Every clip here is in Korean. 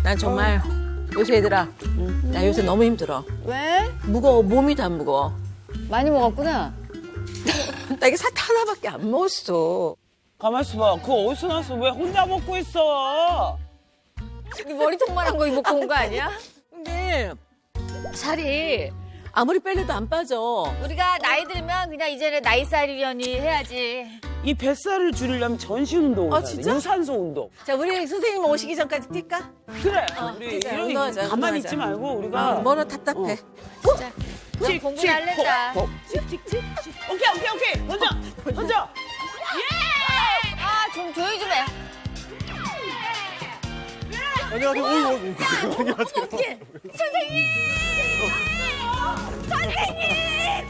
난 정말 요새 얘들아, 나 요새 너무 힘들어. 왜? 무거워, 몸이 다 무거워. 많이 먹었구나. 나 이게 사탕 하나밖에 안 먹었어. 가만 있어봐. 그거 어디서 났어? 왜 혼자 먹고 있어? 네 머리통만한 거 입고 온 거 아니야? 근데 살이 아무리 빼려도 안 빠져. 우리가 나이 들면 그냥 이제는 나이살이려니 해야지. 이 뱃살을 줄이려면 전신 운동을 아, 해야 돼. 진짜? 유산소 운동. 자, 우리 선생님 오시기 전까지 뛸까? 그래. 우리 뛰자, 이런 운동하자, 가만히 운동하자. 있지 말고 우리가 뭐는 답답해. 진짜. 넌 공부를 할랬다. 칙칙칙. 오케이. 던져. 아, 좀 조용히 좀 해. 안녕하세요. 어이구, 안녕하세요. 어떡해. 선생님!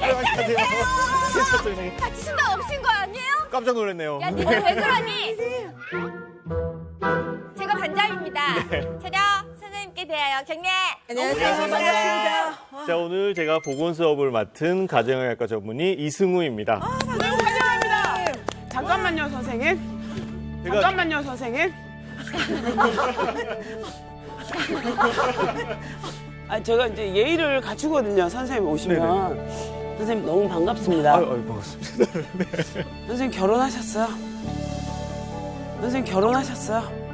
안녕하세요. 괜찮습니다. 다치신 적 없으신 거 아니에요? 깜짝 놀랐네요. 야, 니 왜 그러니? 제가 반장입니다. 차려, 선생님께 대하여 경례. 안녕하세요. 반갑습니다. 자, 오늘 제가 보건 수업을 맡은 가정의학과 전문의 이승우입니다. 환영합니다. 잠깐만요, 선생님. 제가 잠깐만요, 선생님. 제가 이제 예의를 갖추거든요. 선생님 오시면. 선생님 너무 반갑습니다. 반갑습니다. 선생님 결혼하셨어요? 선생님 결혼하셨어요?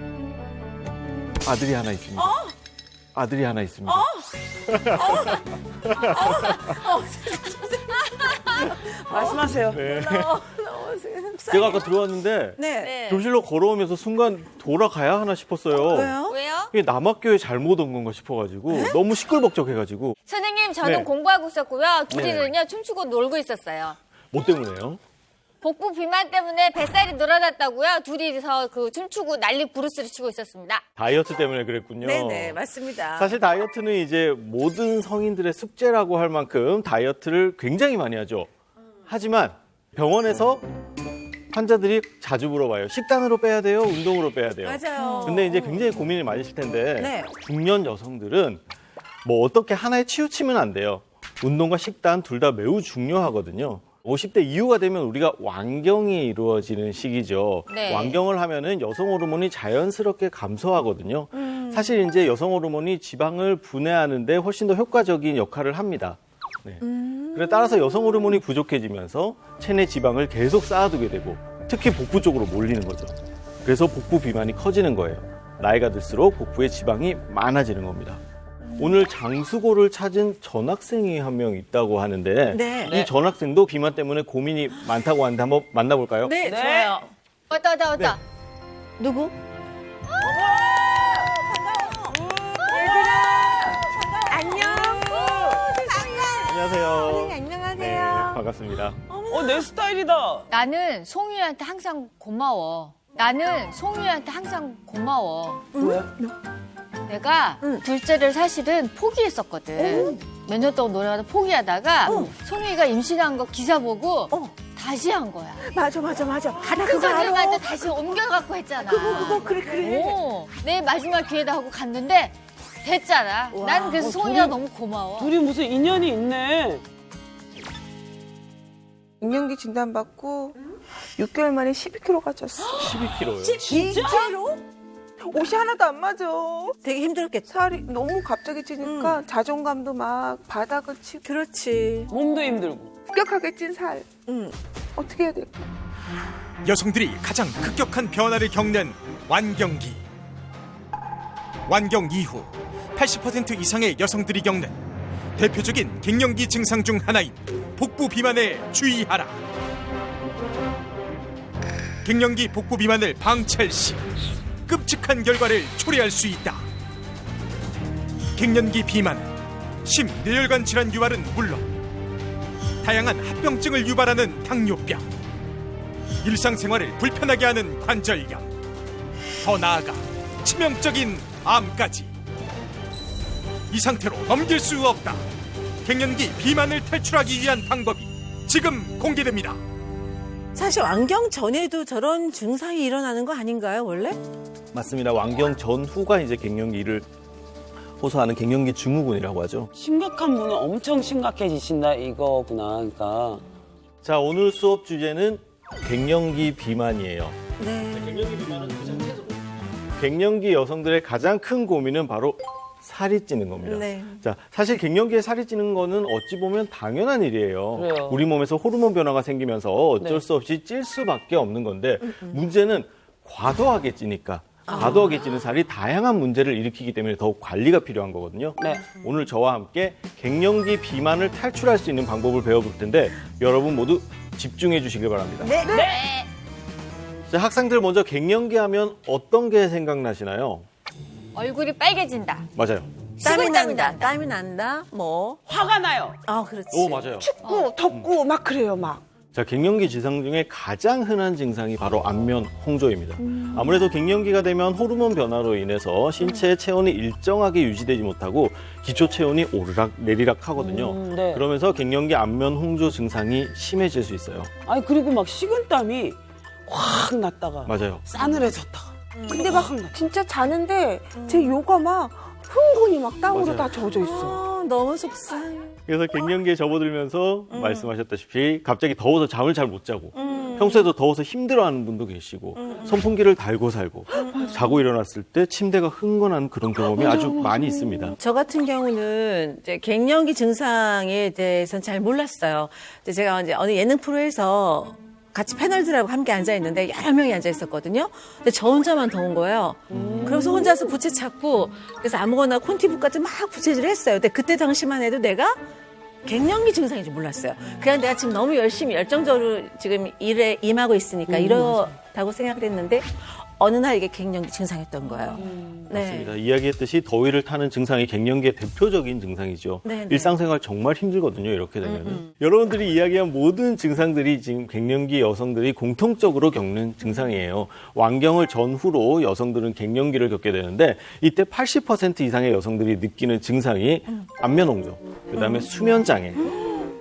아들이 하나 있습니다. 아들이 하나 있습니다. 말씀하세요. 네. 제가 아까 들어왔는데 네. 교실로 걸어오면서 순간 돌아가야 하나 싶었어요. 왜요? 왜요? 이게 남학교에 잘못 온 건가 싶어가지고 너무 시끌벅적해가지고. 선생님, 저는 네. 공부하고 있었고요. 둘이는요, 춤추고 놀고 있었어요. 뭐 때문에요? 복부 비만 때문에 뱃살이 늘어났다고요. 둘이서 그 춤추고 난리 부르스를 치고 있었습니다. 다이어트 때문에 그랬군요. 네네, 맞습니다. 사실 다이어트는 이제 모든 성인들의 숙제라고 할 만큼 다이어트를 굉장히 많이 하죠. 하지만 병원에서 환자들이 자주 물어봐요. 식단으로 빼야 돼요? 운동으로 빼야 돼요? 맞아요. 근데 이제 굉장히 고민이 많으실 텐데 네. 중년 여성들은 뭐 어떻게 하나에 치우치면 안 돼요. 운동과 식단 둘 다 매우 중요하거든요. 50대 이후가 되면 우리가 완경이 이루어지는 시기죠. 네. 완경을 하면은 여성 호르몬이 자연스럽게 감소하거든요. 사실 이제 여성 호르몬이 지방을 분해하는데 훨씬 더 효과적인 역할을 합니다. 네. 그래 따라서 여성 호르몬이 부족해지면서 체내 지방을 계속 쌓아두게 되고 특히 복부 쪽으로 몰리는 거죠. 그래서 복부 비만이 커지는 거예요. 나이가 들수록 복부에 지방이 많아지는 겁니다. 오늘 장수고를 찾은 전학생이 한 명 있다고 하는데 네. 이 전학생도 비만 때문에 고민이 많다고 하는데 한번 만나볼까요? 네, 네. 좋아요. 왔다. 누구? 안녕하세요. 안녕하세요. 네, 반갑습니다. 내 스타일이다. 나는 송유한테 항상 고마워. 왜? 내가 둘째를 사실은 포기했었거든. 몇 년 동안 노래하다 포기하다가 송유가 임신한 거 기사 보고 다시 한 거야. 맞아. 하나 큰 그거 알아. 선생님한테 다시 옮겨갖고 했잖아. 그거, 그래. 오, 내 마지막 기회다 하고 갔는데 됐잖아. 와. 난 그래서 송이가 너무 고마워. 둘이 무슨 인연이 있네. 갱년기 진단받고 6개월 만에 12kg가 쪘어. 12kg요. 진짜로? 옷이 하나도 안 맞아. 되게 힘들었겠다. 살이 너무 갑자기 찌니까 자존감도 막 바닥을 치고 그렇지. 몸도 힘들고. 급격하게 찐 살. 응. 어떻게 해야 될까? 여성들이 가장 급격한 변화를 겪는 완경기. 완경 이후 80% 이상의 여성들이 겪는 대표적인 갱년기 증상 중 하나인 복부 비만에 주의하라. 갱년기 복부 비만을 방치할 시 끔찍한 결과를 초래할 수 있다. 갱년기 비만은 심뇌혈관 질환 유발은 물론 다양한 합병증을 유발하는 당뇨병, 일상생활을 불편하게 하는 관절염, 더 나아가 치명적인 암까지. 이 상태로 넘길 수 없다. 갱년기 비만을 탈출하기 위한 방법이 지금 공개됩니다. 사실 완경 전에도 저런 증상이 일어나는 거 아닌가요, 원래? 맞습니다. 완경 전후가 이제 갱년기를 호소하는 갱년기 증후군이라고 하죠. 심각한 분은 엄청 심각해지신다 이거구나. 그러니까. 자, 오늘 수업 주제는 갱년기 비만이에요. 네. 갱년기 비만은 갱년기 여성들의 가장 큰 고민은 바로 살이 찌는 겁니다. 네. 자, 사실 갱년기에 살이 찌는 거는 어찌 보면 당연한 일이에요. 그래요. 우리 몸에서 호르몬 변화가 생기면서 어쩔 네. 수 없이 찔 수밖에 없는 건데 문제는 과도하게 찌니까 과도하게 찌는 살이 다양한 문제를 일으키기 때문에 더욱 관리가 필요한 거거든요. 네. 오늘 저와 함께 갱년기 비만을 탈출할 수 있는 방법을 배워볼 텐데 여러분 모두 집중해 주시길 바랍니다. 네. 자, 학생들 먼저 갱년기 하면 어떤 게 생각나시나요? 얼굴이 빨개진다. 맞아요. 땀이 식은땀이 난다. 난다. 땀이 난다. 뭐. 화가 나요. 아, 그렇지. 오, 맞아요. 춥고 덥고 막 그래요, 막. 자, 갱년기 증상 중에 가장 흔한 증상이 바로 안면 홍조입니다. 아무래도 갱년기가 되면 호르몬 변화로 인해서 신체의 체온이 일정하게 유지되지 못하고 기초 체온이 오르락 내리락 하거든요. 네. 그러면서 갱년기 안면 홍조 증상이 심해질 수 있어요. 아니 그리고 막 식은땀이 확 났다가 맞아요. 싸늘해졌다가. 근데 막 진짜 자는데 제 요가 막 흥분이 막 땀으로 맞아요. 다 젖어 있어. 너무 속상해. 그래서 갱년기에 접어들면서 말씀하셨다시피 갑자기 더워서 잠을 잘 못 자고 평소에도 더워서 힘들어하는 분도 계시고 선풍기를 달고 살고 자고 일어났을 때 침대가 흥건한 그런 경험이 아주 많이 있습니다. 저 같은 경우는 이제 갱년기 증상에 대해서는 잘 몰랐어요. 근데 제가 이제 어느 예능 프로에서 같이 패널들하고 함께 앉아 있는데 여러 명이 앉아 있었거든요. 근데 저 혼자만 더운 거예요. 그래서 혼자서 부채 찾고 그래서 아무거나 콘티북 같은 막 부채질을 했어요. 근데 그때 당시만 해도 내가 갱년기 증상인 줄 몰랐어요. 그냥 내가 지금 너무 열심히 열정적으로 지금 일에 임하고 있으니까 이렇다고 생각을 했는데 어느 날 이게 갱년기 증상이었던 거예요. 네. 맞습니다. 이야기했듯이 더위를 타는 증상이 갱년기의 대표적인 증상이죠. 네, 네. 일상생활 정말 힘들거든요. 이렇게 되면 여러분들이 이야기한 모든 증상들이 지금 갱년기 여성들이 공통적으로 겪는 증상이에요. 완경을 전후로 여성들은 갱년기를 겪게 되는데 이때 80% 이상의 여성들이 느끼는 증상이 안면홍조, 그다음에 수면장애,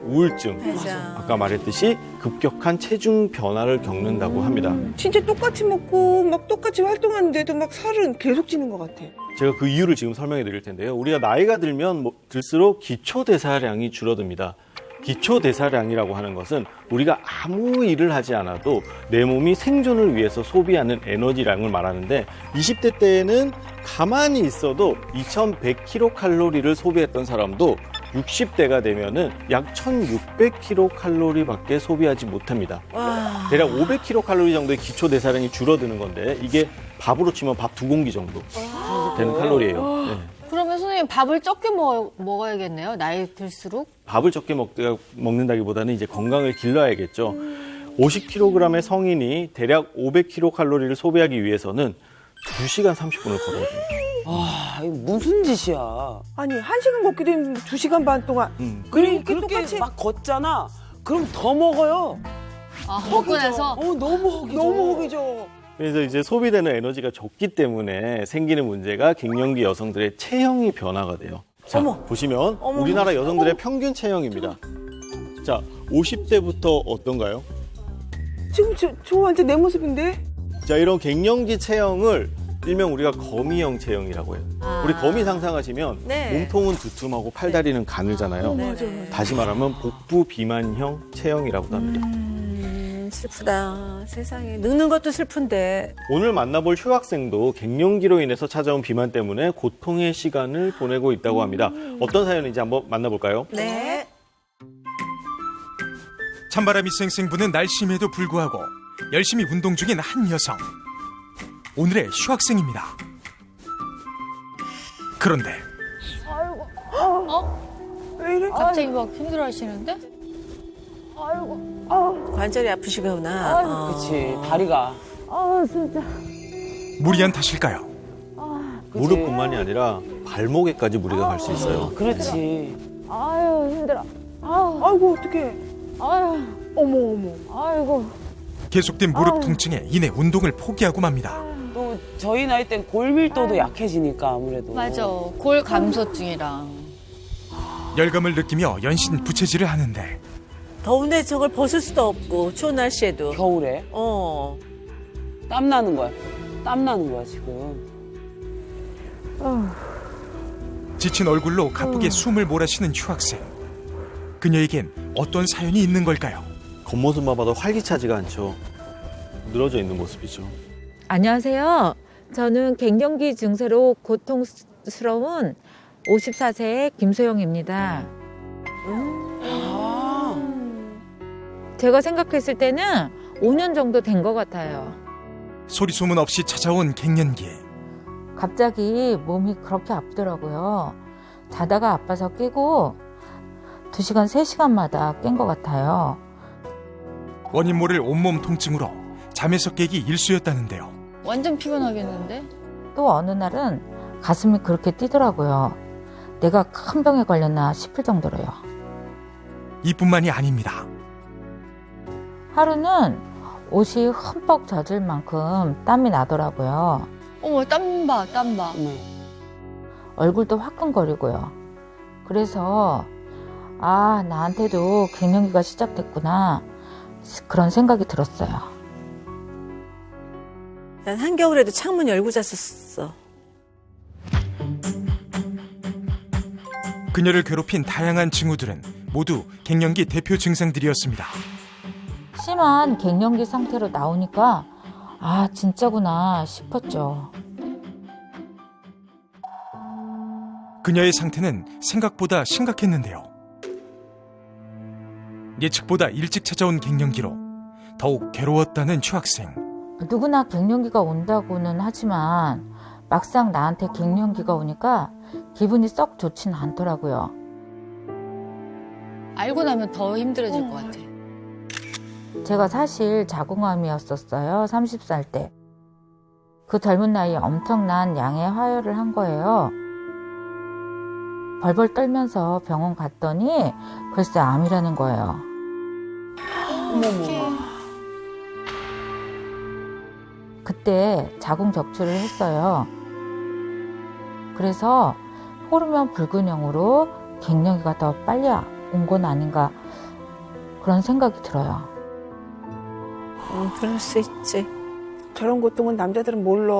우울증, 맞아. 아까 말했듯이 급격한 체중 변화를 겪는다고 합니다. 진짜 똑같이 먹고 막 똑같이 활동하는데도 막 살은 계속 찌는 것 같아. 제가 그 이유를 지금 설명해 드릴 텐데요. 우리가 나이가 들면 들수록 기초대사량이 줄어듭니다. 기초대사량이라고 하는 것은 우리가 아무 일을 하지 않아도 내 몸이 생존을 위해서 소비하는 에너지량을 말하는데 20대 때에는 가만히 있어도 2100kcal 소비했던 사람도 60대가 되면은 약 1600kcal밖에 소비하지 못합니다. 와. 대략 500kcal 정도의 기초대사량이 줄어드는 건데 이게 밥으로 치면 밥 2공기 정도 되는 칼로리예요. 네. 그러면 선생님 밥을 적게 먹어야겠네요. 나이 들수록. 밥을 적게 먹는다기보다는 이제 건강을 길러야겠죠. 50kg의 성인이 대략 500kcal를 소비하기 위해서는 2시간 30분을 걸어야 됩니다. 아, 이거 무슨 짓이야. 아니 1시간 걷기도 힘든데 2시간 반 동안 그리고 그렇게 그렇게 똑같이 막 걷잖아. 그럼 더 먹어요. 아, 먹고 나서. 너무 허기져. 너무 허기져. 그래서 이제 소비되는 에너지가 적기 때문에 생기는 문제가 갱년기 여성들의 체형이 변화가 돼요. 자, 보시면 우리나라 여성들의 평균 체형입니다. 자, 50대부터 어떤가요? 지금 저 완전 내 모습인데? 자, 이런 갱년기 체형을 일명 우리가 거미형 체형이라고 해요. 우리 거미 상상하시면 네. 몸통은 두툼하고 팔다리는 가늘잖아요. 다시 말하면 복부 비만형 체형이라고도 합니다. 슬프다. 세상에. 늙는 것도 슬픈데. 오늘 만나볼 휴학생도 갱년기로 인해서 찾아온 비만 때문에 고통의 시간을 보내고 있다고 합니다. 어떤 사연인지 한번 만나볼까요? 네. 찬바람이 쌩쌩 부는 날씨임에도 불구하고 열심히 운동 중인 한 여성. 오늘의 휴학생입니다. 그런데 왜 이래? 갑자기 막 힘들어 하시는데? 관절이 아프시구나. 그치, 다리가. 무리한 탓일까요? 그치. 무릎뿐만이 아니라 발목에까지 무리가 갈 수 있어요. 그렇지. 아이고 어떡해. 어머. 계속된 무릎 통증에 인해 운동을 포기하고 맙니다. 또 저희 나이 땐 골밀도도 약해지니까 아무래도. 맞아. 골 감소증이랑. 열감을 느끼며 연신 부채질을 하는데 더운데 저걸 벗을 수도 없고, 추운 날씨에도. 겨울에 땀 나는 거야. 땀 나는 거야 지금. 지친 얼굴로 가쁘게 숨을 몰아쉬는 휴학생. 그녀에겐 어떤 사연이 있는 걸까요? 겉모습만 봐도 활기차지가 않죠. 늘어져 있는 모습이죠. 안녕하세요. 저는 갱년기 증세로 고통스러운 54세의 김소영입니다. 제가 생각했을 때는 5년 정도 된 것 같아요. 소리 소문 없이 찾아온 갱년기. 갑자기 몸이 그렇게 아프더라고요. 자다가 아파서 깨고 2시간, 3시간마다 깬 것 같아요. 원인 모를 온몸 통증으로 잠에서 깨기 일쑤였다는데요. 완전 피곤하겠는데? 또 어느 날은 가슴이 그렇게 뛰더라고요. 내가 큰 병에 걸렸나 싶을 정도로요. 이뿐만이 아닙니다. 하루는 옷이 흠뻑 젖을 만큼 땀이 나더라고요. 어머, 땀 봐. 얼굴도 화끈거리고요. 그래서 아, 나한테도 갱년기가 시작됐구나 그런 생각이 들었어요. 난 한겨울에도 창문 열고 잤었어. 그녀를 괴롭힌 다양한 징후들은 모두 갱년기 대표 증상들이었습니다. 심한 갱년기 상태로 나오니까 아, 진짜구나 싶었죠. 그녀의 상태는 생각보다 심각했는데요. 예측보다 일찍 찾아온 갱년기로 더욱 괴로웠다는 휴학생. 누구나 갱년기가 온다고는 하지만 막상 나한테 갱년기가 오니까 기분이 썩 좋진 않더라고요. 알고 나면 더 힘들어질 것 같아. 제가 사실 자궁암이었었어요. 30살 때. 그 젊은 나이에 엄청난 양의 화혈을 한 거예요. 벌벌 떨면서 병원 갔더니 글쎄 암이라는 거예요. 그때 자궁 적출을 했어요. 그래서 호르몬 불균형으로 갱년기가 더 빨리 온 건 아닌가 그런 생각이 들어요. 그럴 수 있지. 저런 고통은 남자들은 몰라.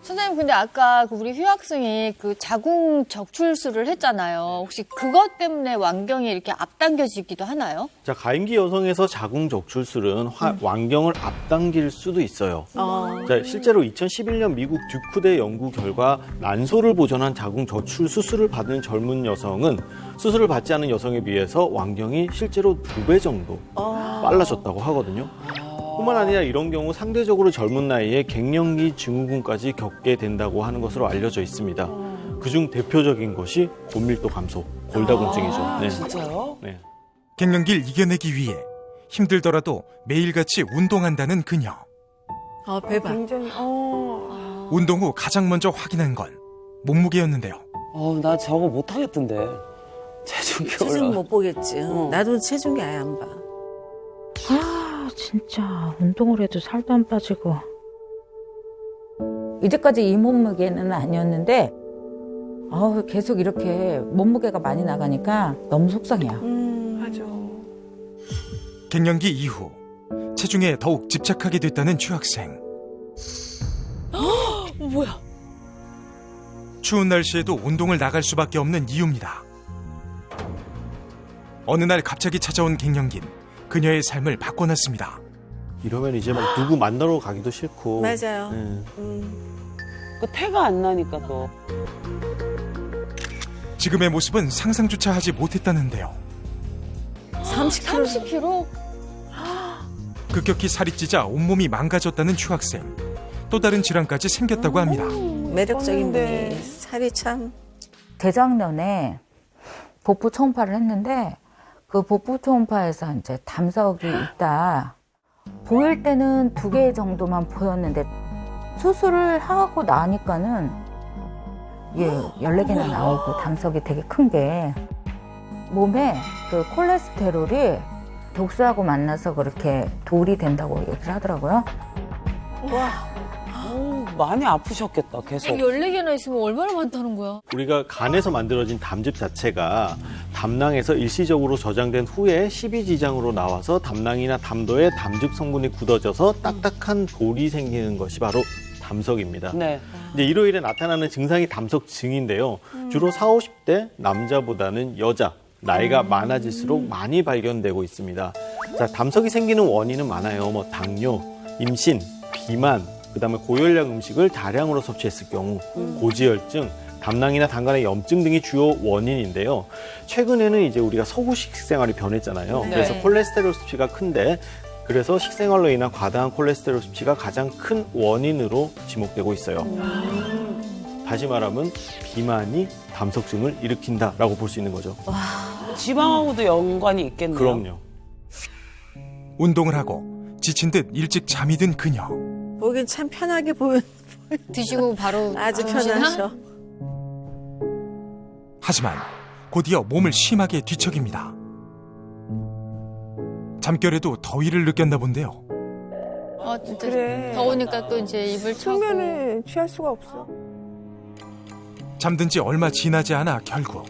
선생님, 근데 아까 그 우리 휴학생이 그 자궁 적출술을 했잖아요. 혹시 그것 때문에 완경이 이렇게 앞당겨지기도 하나요? 자, 가임기 여성에서 자궁 적출술은 완경을 앞당길 수도 있어요. 자, 실제로 2011년 미국 듀크대 연구 결과 난소를 보존한 자궁 적출 수술을 받은 젊은 여성은 수술을 받지 않은 여성에 비해서 완경이 실제로 2배 정도 빨라졌다고 하거든요. 뿐만 아니라 이런 경우 상대적으로 젊은 나이에 갱년기 증후군까지 겪게 된다고 하는 것으로 알려져 있습니다. 그중 대표적인 것이 고밀도 감소, 골다공증이죠. 네. 진짜요? 네. 갱년기를 이겨내기 위해 힘들더라도 매일같이 운동한다는 그녀. 배봐. 굉장히 운동 후 가장 먼저 확인한 건 몸무게였는데요. 나 저거 못하겠던데. 체중이 체중 올라. 못 보겠지. 나도 체중이 아예 안 봐. 아, 진짜 운동을 해도 살도 안 빠지고. 이제까지 이 몸무게는 아니었는데 계속 이렇게 몸무게가 많이 나가니까 너무 속상해요. 맞아. 갱년기 이후 체중에 더욱 집착하게 됐다는 휴학생. 뭐야? 추운 날씨에도 운동을 나갈 수밖에 없는 이유입니다. 어느 날 갑자기 찾아온 갱년기는 그녀의 삶을 바꿔놨습니다. 이러면 이제 막 누구 만나러 가기도 싫고. 맞아요. 네. 그 태가 안 나니까 또. 지금의 모습은 상상조차 하지 못했다는데요. 30kg? 급격히 살이 찌자 온몸이 망가졌다는 휴학생. 또 다른 질환까지 생겼다고 합니다. 매력적인 컸는데. 분이 살이 참. 재작년에 복부 초음파를 했는데 그 복부 초음파에서 이제 담석이 있다. 보일 때는 2개 정도만 보였는데 수술을 하고 나니까는 14개나 나오고 담석이 되게 큰 게 몸에 그 콜레스테롤이 독소하고 만나서 그렇게 돌이 된다고 얘기를 하더라고요. 많이 아프셨겠다, 계속. 14개나 있으면 얼마나 많다는 거야? 우리가 간에서 만들어진 담즙 자체가 담낭에서 일시적으로 저장된 후에 십이지장으로 나와서 담낭이나 담도에 담즙 성분이 굳어져서 딱딱한 돌이 생기는 것이 바로 담석입니다. 네. 이제 일요일에 나타나는 증상이 담석증인데요. 주로 40, 50대 남자보다는 여자, 나이가 많아질수록 많이 발견되고 있습니다. 자, 담석이 생기는 원인은 많아요. 뭐 당뇨, 임신, 비만, 그다음에 고열량 음식을 다량으로 섭취했을 경우, 고지혈증, 담낭이나 단간의 염증 등이 주요 원인인데요. 최근에는 이제 우리가 서구식 식생활이 변했잖아요. 네. 그래서 콜레스테롤 수치가 큰데 그래서 식생활로 인한 과다한 콜레스테롤 수치가 가장 큰 원인으로 지목되고 있어요. 다시 말하면 비만이 담석증을 일으킨다라고 볼 수 있는 거죠. 지방하고도 연관이 있겠네요. 그럼요. 운동을 하고 지친 듯 일찍 잠이 든 그녀. 보긴 참 편하게 보여. 드시고 바로 아주 주무시나? 편하셔. 하지만 곧이어 몸을 심하게 뒤척입니다. 잠결에도 더위를 느꼈나 본데요. 진짜 그래. 더우니까 또 이제 입을 차고. 숙면을 취할 수가 없어. 잠든 지 얼마 지나지 않아 결국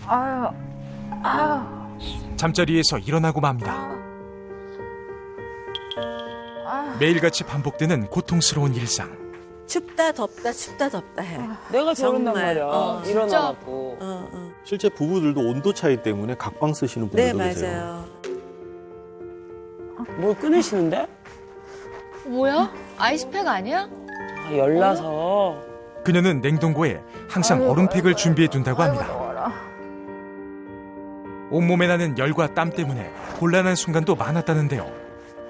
아유, 아유. 잠자리에서 일어나고 맙니다. 매일같이 반복되는 고통스러운 일상. 춥다 덥다 춥다 덥다 해. 내가 저런단 정말, 말이야. 진짜. 일어나갖고. 실제 부부들도 온도 차이 때문에 각방 쓰시는 네, 분들도 계세요. 맞아요. 뭘 끊으시는데? 뭐야? 아이스팩 아니야? 아, 열나서. 그녀는 냉동고에 항상 얼음팩을 준비해 둔다고 합니다. 온몸에 나는 열과 땀 때문에 곤란한 순간도 많았다는데요.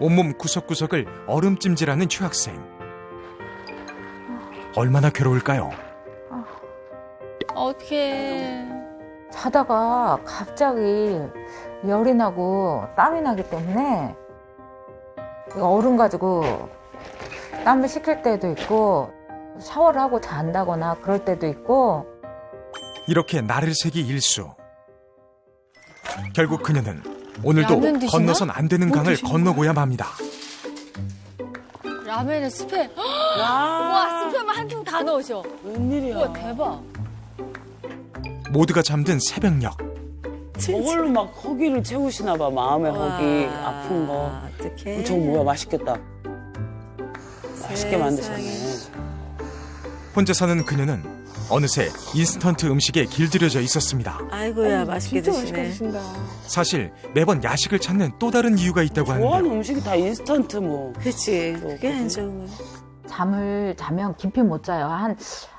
온몸 구석구석을 얼음찜질하는 휴학생. 얼마나 괴로울까요? 어떡해. 자다가 갑자기 열이 나고 땀이 나기 때문에 얼음 가지고 땀을 식힐 때도 있고 샤워를 하고 잔다거나 그럴 때도 있고. 이렇게 날을 새기 일수. 결국 그녀는 오늘도 라면 드시나? 건너선 안 되는 강을 건너고야 맙니다. 라면에 스팸. 아, 와, 스팸을 한 통 다 넣으셔. 웬일이야. 우와, 대박. 모두가 잠든 새벽녘. 저걸로 막 허기를 채우시나 봐. 마음의 허기, 아픈 거. 어떡해. 저거 뭐야, 맛있겠다. 맛있게 만드셨네. 혼자 사는 그녀는 어느새 인스턴트 음식에 길들여져 있었습니다. 아이고야 맛있게 진짜 맛있게 드시네. 드신다. 사실 매번 야식을 찾는 또 다른 이유가 있다고 좋아하는 하는데요. 음식이 다 인스턴트 뭐. 그치. 그게 안 좋은 거야. 잠을 자면 깊이 못 자요.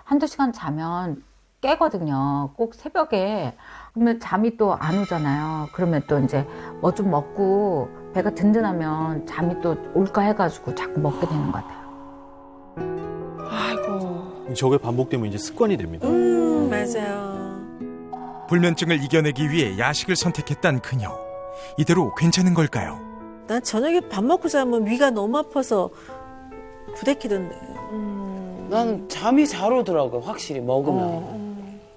한두 시간 자면 깨거든요. 꼭 새벽에. 그러면 잠이 또 안 오잖아요. 그러면 또 이제 뭐 좀 먹고 배가 든든하면 잠이 또 올까 해가지고 자꾸 먹게 되는 것 같아요. 아이고. 저게 반복되면 이제 습관이 됩니다. 맞아요. 불면증을 이겨내기 위해 야식을 선택했단 그녀. 이대로 괜찮은 걸까요? 난 저녁에 밥 먹고 자면 위가 너무 아파서 부대끼던데. 난 잠이 잘 오더라고요, 확실히 먹으면.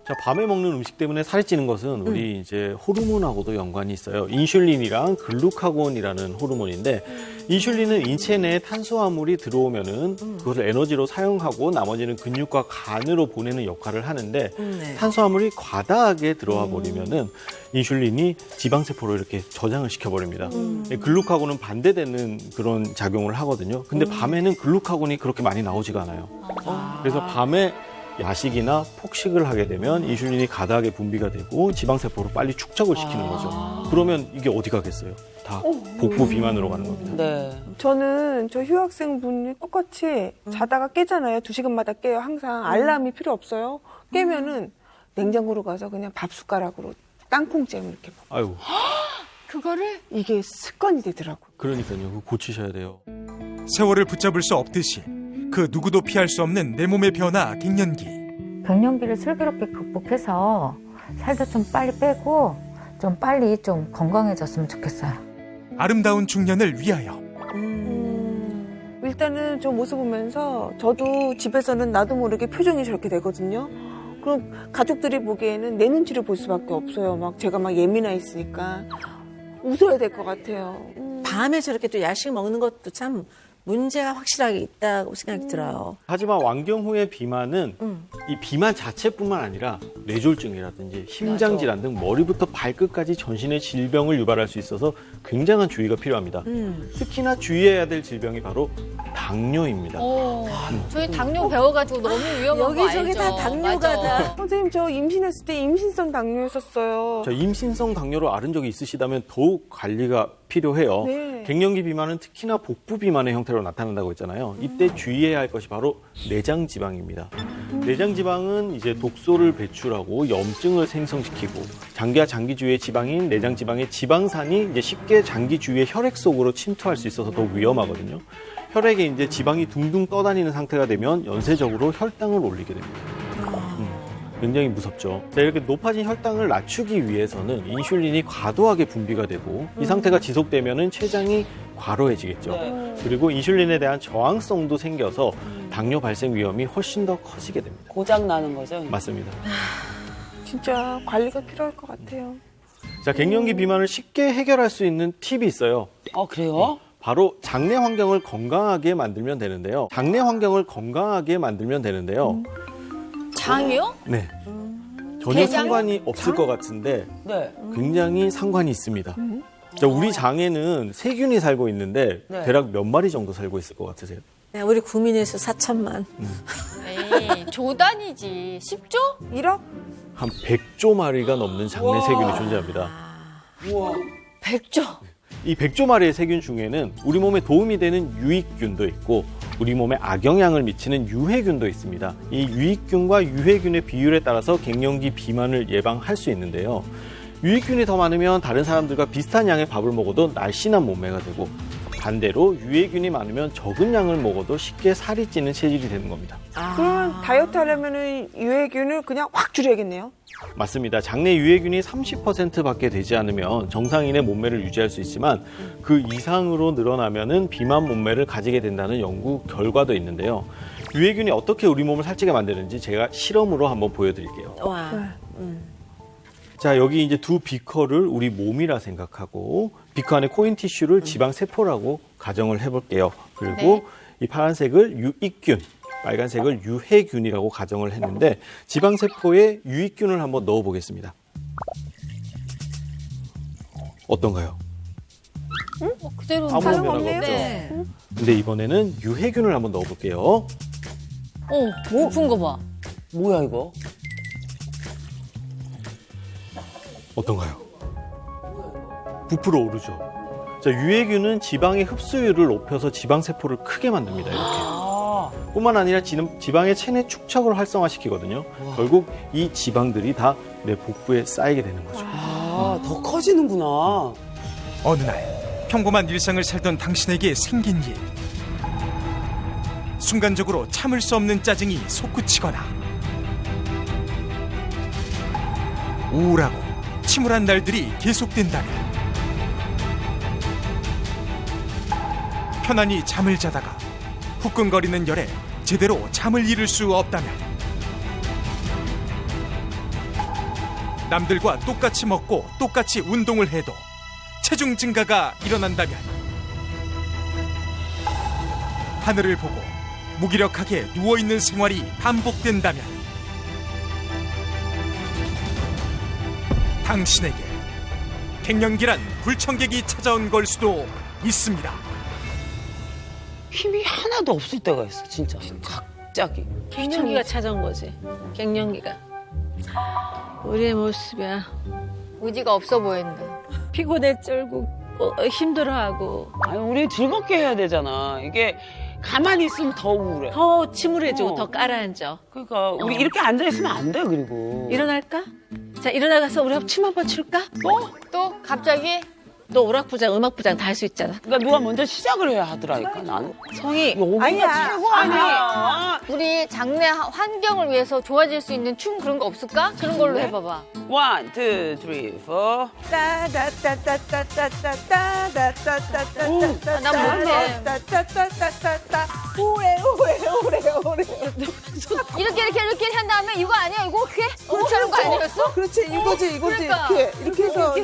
자, 밤에 먹는 음식 때문에 살이 찌는 것은 우리 이제 호르몬하고도 연관이 있어요. 인슐린이랑 글루카곤이라는 호르몬인데, 인슐린은 인체 내에 탄수화물이 들어오면은 그것을 에너지로 사용하고 나머지는 근육과 간으로 보내는 역할을 하는데, 네. 탄수화물이 과다하게 들어와 버리면은 인슐린이 지방세포로 이렇게 저장을 시켜버립니다. 글루카곤은 반대되는 그런 작용을 하거든요. 근데 밤에는 글루카곤이 그렇게 많이 나오지가 않아요. 그래서 밤에 야식이나 폭식을 하게 되면 인슐린이 과다하게 분비가 되고 지방세포로 빨리 축적을 시키는 거죠. 그러면 이게 어디 가겠어요? 다 복부 비만으로 가는 겁니다. 네. 저는 저 휴학생분이 똑같이 자다가 깨잖아요. 2시간마다 깨요. 항상 알람이 필요 없어요. 깨면은 냉장고로 가서 그냥 밥 숟가락으로 땅콩잼 이렇게 먹어요. 아유, 그거를? 이게 습관이 되더라고요. 그러니까요. 그거 고치셔야 돼요. 세월을 붙잡을 수 없듯이 그 누구도 피할 수 없는 내 몸의 변화 갱년기. 갱년기를 슬기롭게 극복해서 살도 좀 빨리 빼고 좀 빨리 좀 건강해졌으면 좋겠어요. 아름다운 중년을 위하여. 일단은 저 모습 보면서 저도 집에서는 나도 모르게 표정이 저렇게 되거든요. 그럼 가족들이 보기에는 내 눈치를 볼 수밖에 없어요. 막 제가 막 예민해 있으니까 웃어야 될 것 같아요. 밤에 저렇게 또 야식 먹는 것도 참 문제가 확실하게 있다고 생각이 들어요. 하지만 완경 후의 비만은 이 비만 자체뿐만 아니라 뇌졸중이라든지 심장 질환 등 머리부터 발끝까지 전신의 질병을 유발할 수 있어서 굉장한 주의가 필요합니다. 특히나 주의해야 될 질병이 바로 당뇨입니다. 저희 당뇨 배워가지고 너무 위험한 거 알죠? 여기저기 다 당뇨가 맞아. 다. 선생님 저 임신했을 때 임신성 당뇨였었어요. 자, 임신성 당뇨로 앓은 적이 있으시다면 더욱 관리가 필요해요. 네. 갱년기 비만은 특히나 복부 비만의 형태로 나타난다고 했잖아요. 이때 주의해야 할 것이 바로 내장 지방입니다. 내장 지방은 이제 독소를 배출하고 염증을 생성시키고 장기와 장기 주위의 지방인 내장 지방의 지방산이 이제 쉽게 장기 주위의 혈액 속으로 침투할 수 있어서 더 위험하거든요. 혈액에 이제 지방이 둥둥 떠다니는 상태가 되면 연쇄적으로 혈당을 올리게 됩니다. 굉장히 무섭죠. 자, 이렇게 높아진 혈당을 낮추기 위해서는 인슐린이 과도하게 분비가 되고 이 상태가 지속되면은 췌장이 과로해지겠죠. 네. 그리고 인슐린에 대한 저항성도 생겨서 당뇨 발생 위험이 훨씬 더 커지게 됩니다. 고장 나는 거죠. 맞습니다. 진짜 관리가 필요할 것 같아요. 자, 갱년기 비만을 쉽게 해결할 수 있는 팁이 있어요. 그래요? 바로 장내 환경을 건강하게 만들면 되는데요. 장내 환경을 건강하게 만들면 되는데요. 장이요? 네. 전혀 대장? 상관이 없을 것 같은데 네. 굉장히 상관이 있습니다. 자, 우리 장에는 세균이 살고 있는데 네. 대략 몇 마리 정도 살고 있을 것 같으세요? 네, 우리 구민에서 4천만. 에이, 조단이지. 10조? 1억? 한 100조 마리가 넘는 장내 세균이 존재합니다. 우와. 100조. 이 100조 마리의 세균 중에는 우리 몸에 도움이 되는 유익균도 있고 우리 몸에 악영향을 미치는 유해균도 있습니다. 이 유익균과 유해균의 비율에 따라서 갱년기 비만을 예방할 수 있는데요. 유익균이 더 많으면 다른 사람들과 비슷한 양의 밥을 먹어도 날씬한 몸매가 되고 반대로 유해균이 많으면 적은 양을 먹어도 쉽게 살이 찌는 체질이 되는 겁니다. 그러면 다이어트 하려면은 유해균을 그냥 확 줄여야겠네요. 맞습니다. 장내 유해균이 30%밖에 되지 않으면 정상인의 몸매를 유지할 수 있지만 그 이상으로 늘어나면은 비만 몸매를 가지게 된다는 연구 결과도 있는데요. 유해균이 어떻게 우리 몸을 살찌게 만드는지 제가 실험으로 한번 보여드릴게요. 와. 자, 여기 이제 두 비커를 우리 몸이라 생각하고 비커 안에 코인 티슈를 지방 세포라고 가정을 해볼게요. 그리고 네. 이 파란색을 유익균, 빨간색을 유해균이라고 가정을 했는데 지방 세포에 유익균을 한번 넣어보겠습니다. 어떤가요? 그대로 아무 다른 변화가 거 없네요. 없죠. 네. 근데 이번에는 유해균을 한번 넣어볼게요. 높은 거 봐. 뭐야 이거? 어떤가요? 부풀어 오르죠. 자, 유해균은 지방의 흡수율을 높여서 지방 세포를 크게 만듭니다. 이렇게. 뿐만 아니라 지방의 체내 축적을 활성화시키거든요. 결국 이 지방들이 다 내 복부에 쌓이게 되는 거죠. 더 커지는구나. 어느 날 평범한 일상을 살던 당신에게 생긴 일. 순간적으로 참을 수 없는 짜증이 솟구치거나 우울하고 침울한 날들이 계속된다면 편안히 잠을 자다가 후끈거리는 열에 제대로 잠을 이룰 수 없다면 남들과 똑같이 먹고 똑같이 운동을 해도 체중 증가가 일어난다면 하늘을 보고 무기력하게 누워있는 생활이 반복된다면 당신에게 갱년기란 불청객이 찾아온 걸 수도 있습니다. 힘이 하나도 없을 때가 있어, 진짜. 갑자기. 갱년기가 찾아온 거지. 갱년기가. 우리의 모습이야. 의지가 없어 보인다. 피곤해 쩔고 힘들어하고 아니, 우리 즐겁게 해야 되잖아. 이게 가만히 있으면 더 우울해. 더 침울해지고 어. 더 깔아앉아. 그러니까 우리 이렇게 앉아있으면 안 돼, 그리고. 일어날까? 자, 일어나가서 우리 춤 한번 출까? 또 갑자기 너 오락부장, 음악부장 다 할 수 있잖아. 그러니까 누가 먼저 시작을 해야 하더라니까, 나는. 성이 여기가 아니야. 최고 아니야. 우리 장내 환경을 위해서 좋아질 수 있는 춤 그런 거 없을까? 그런 걸로 해봐봐. 1, 2, 3, 4. 난 못해. 이렇게 한 다음에 이거 아니야? 이거 어떻게 하는 거 아니었어? 그렇지 이거지 그러니까. 이렇게 해서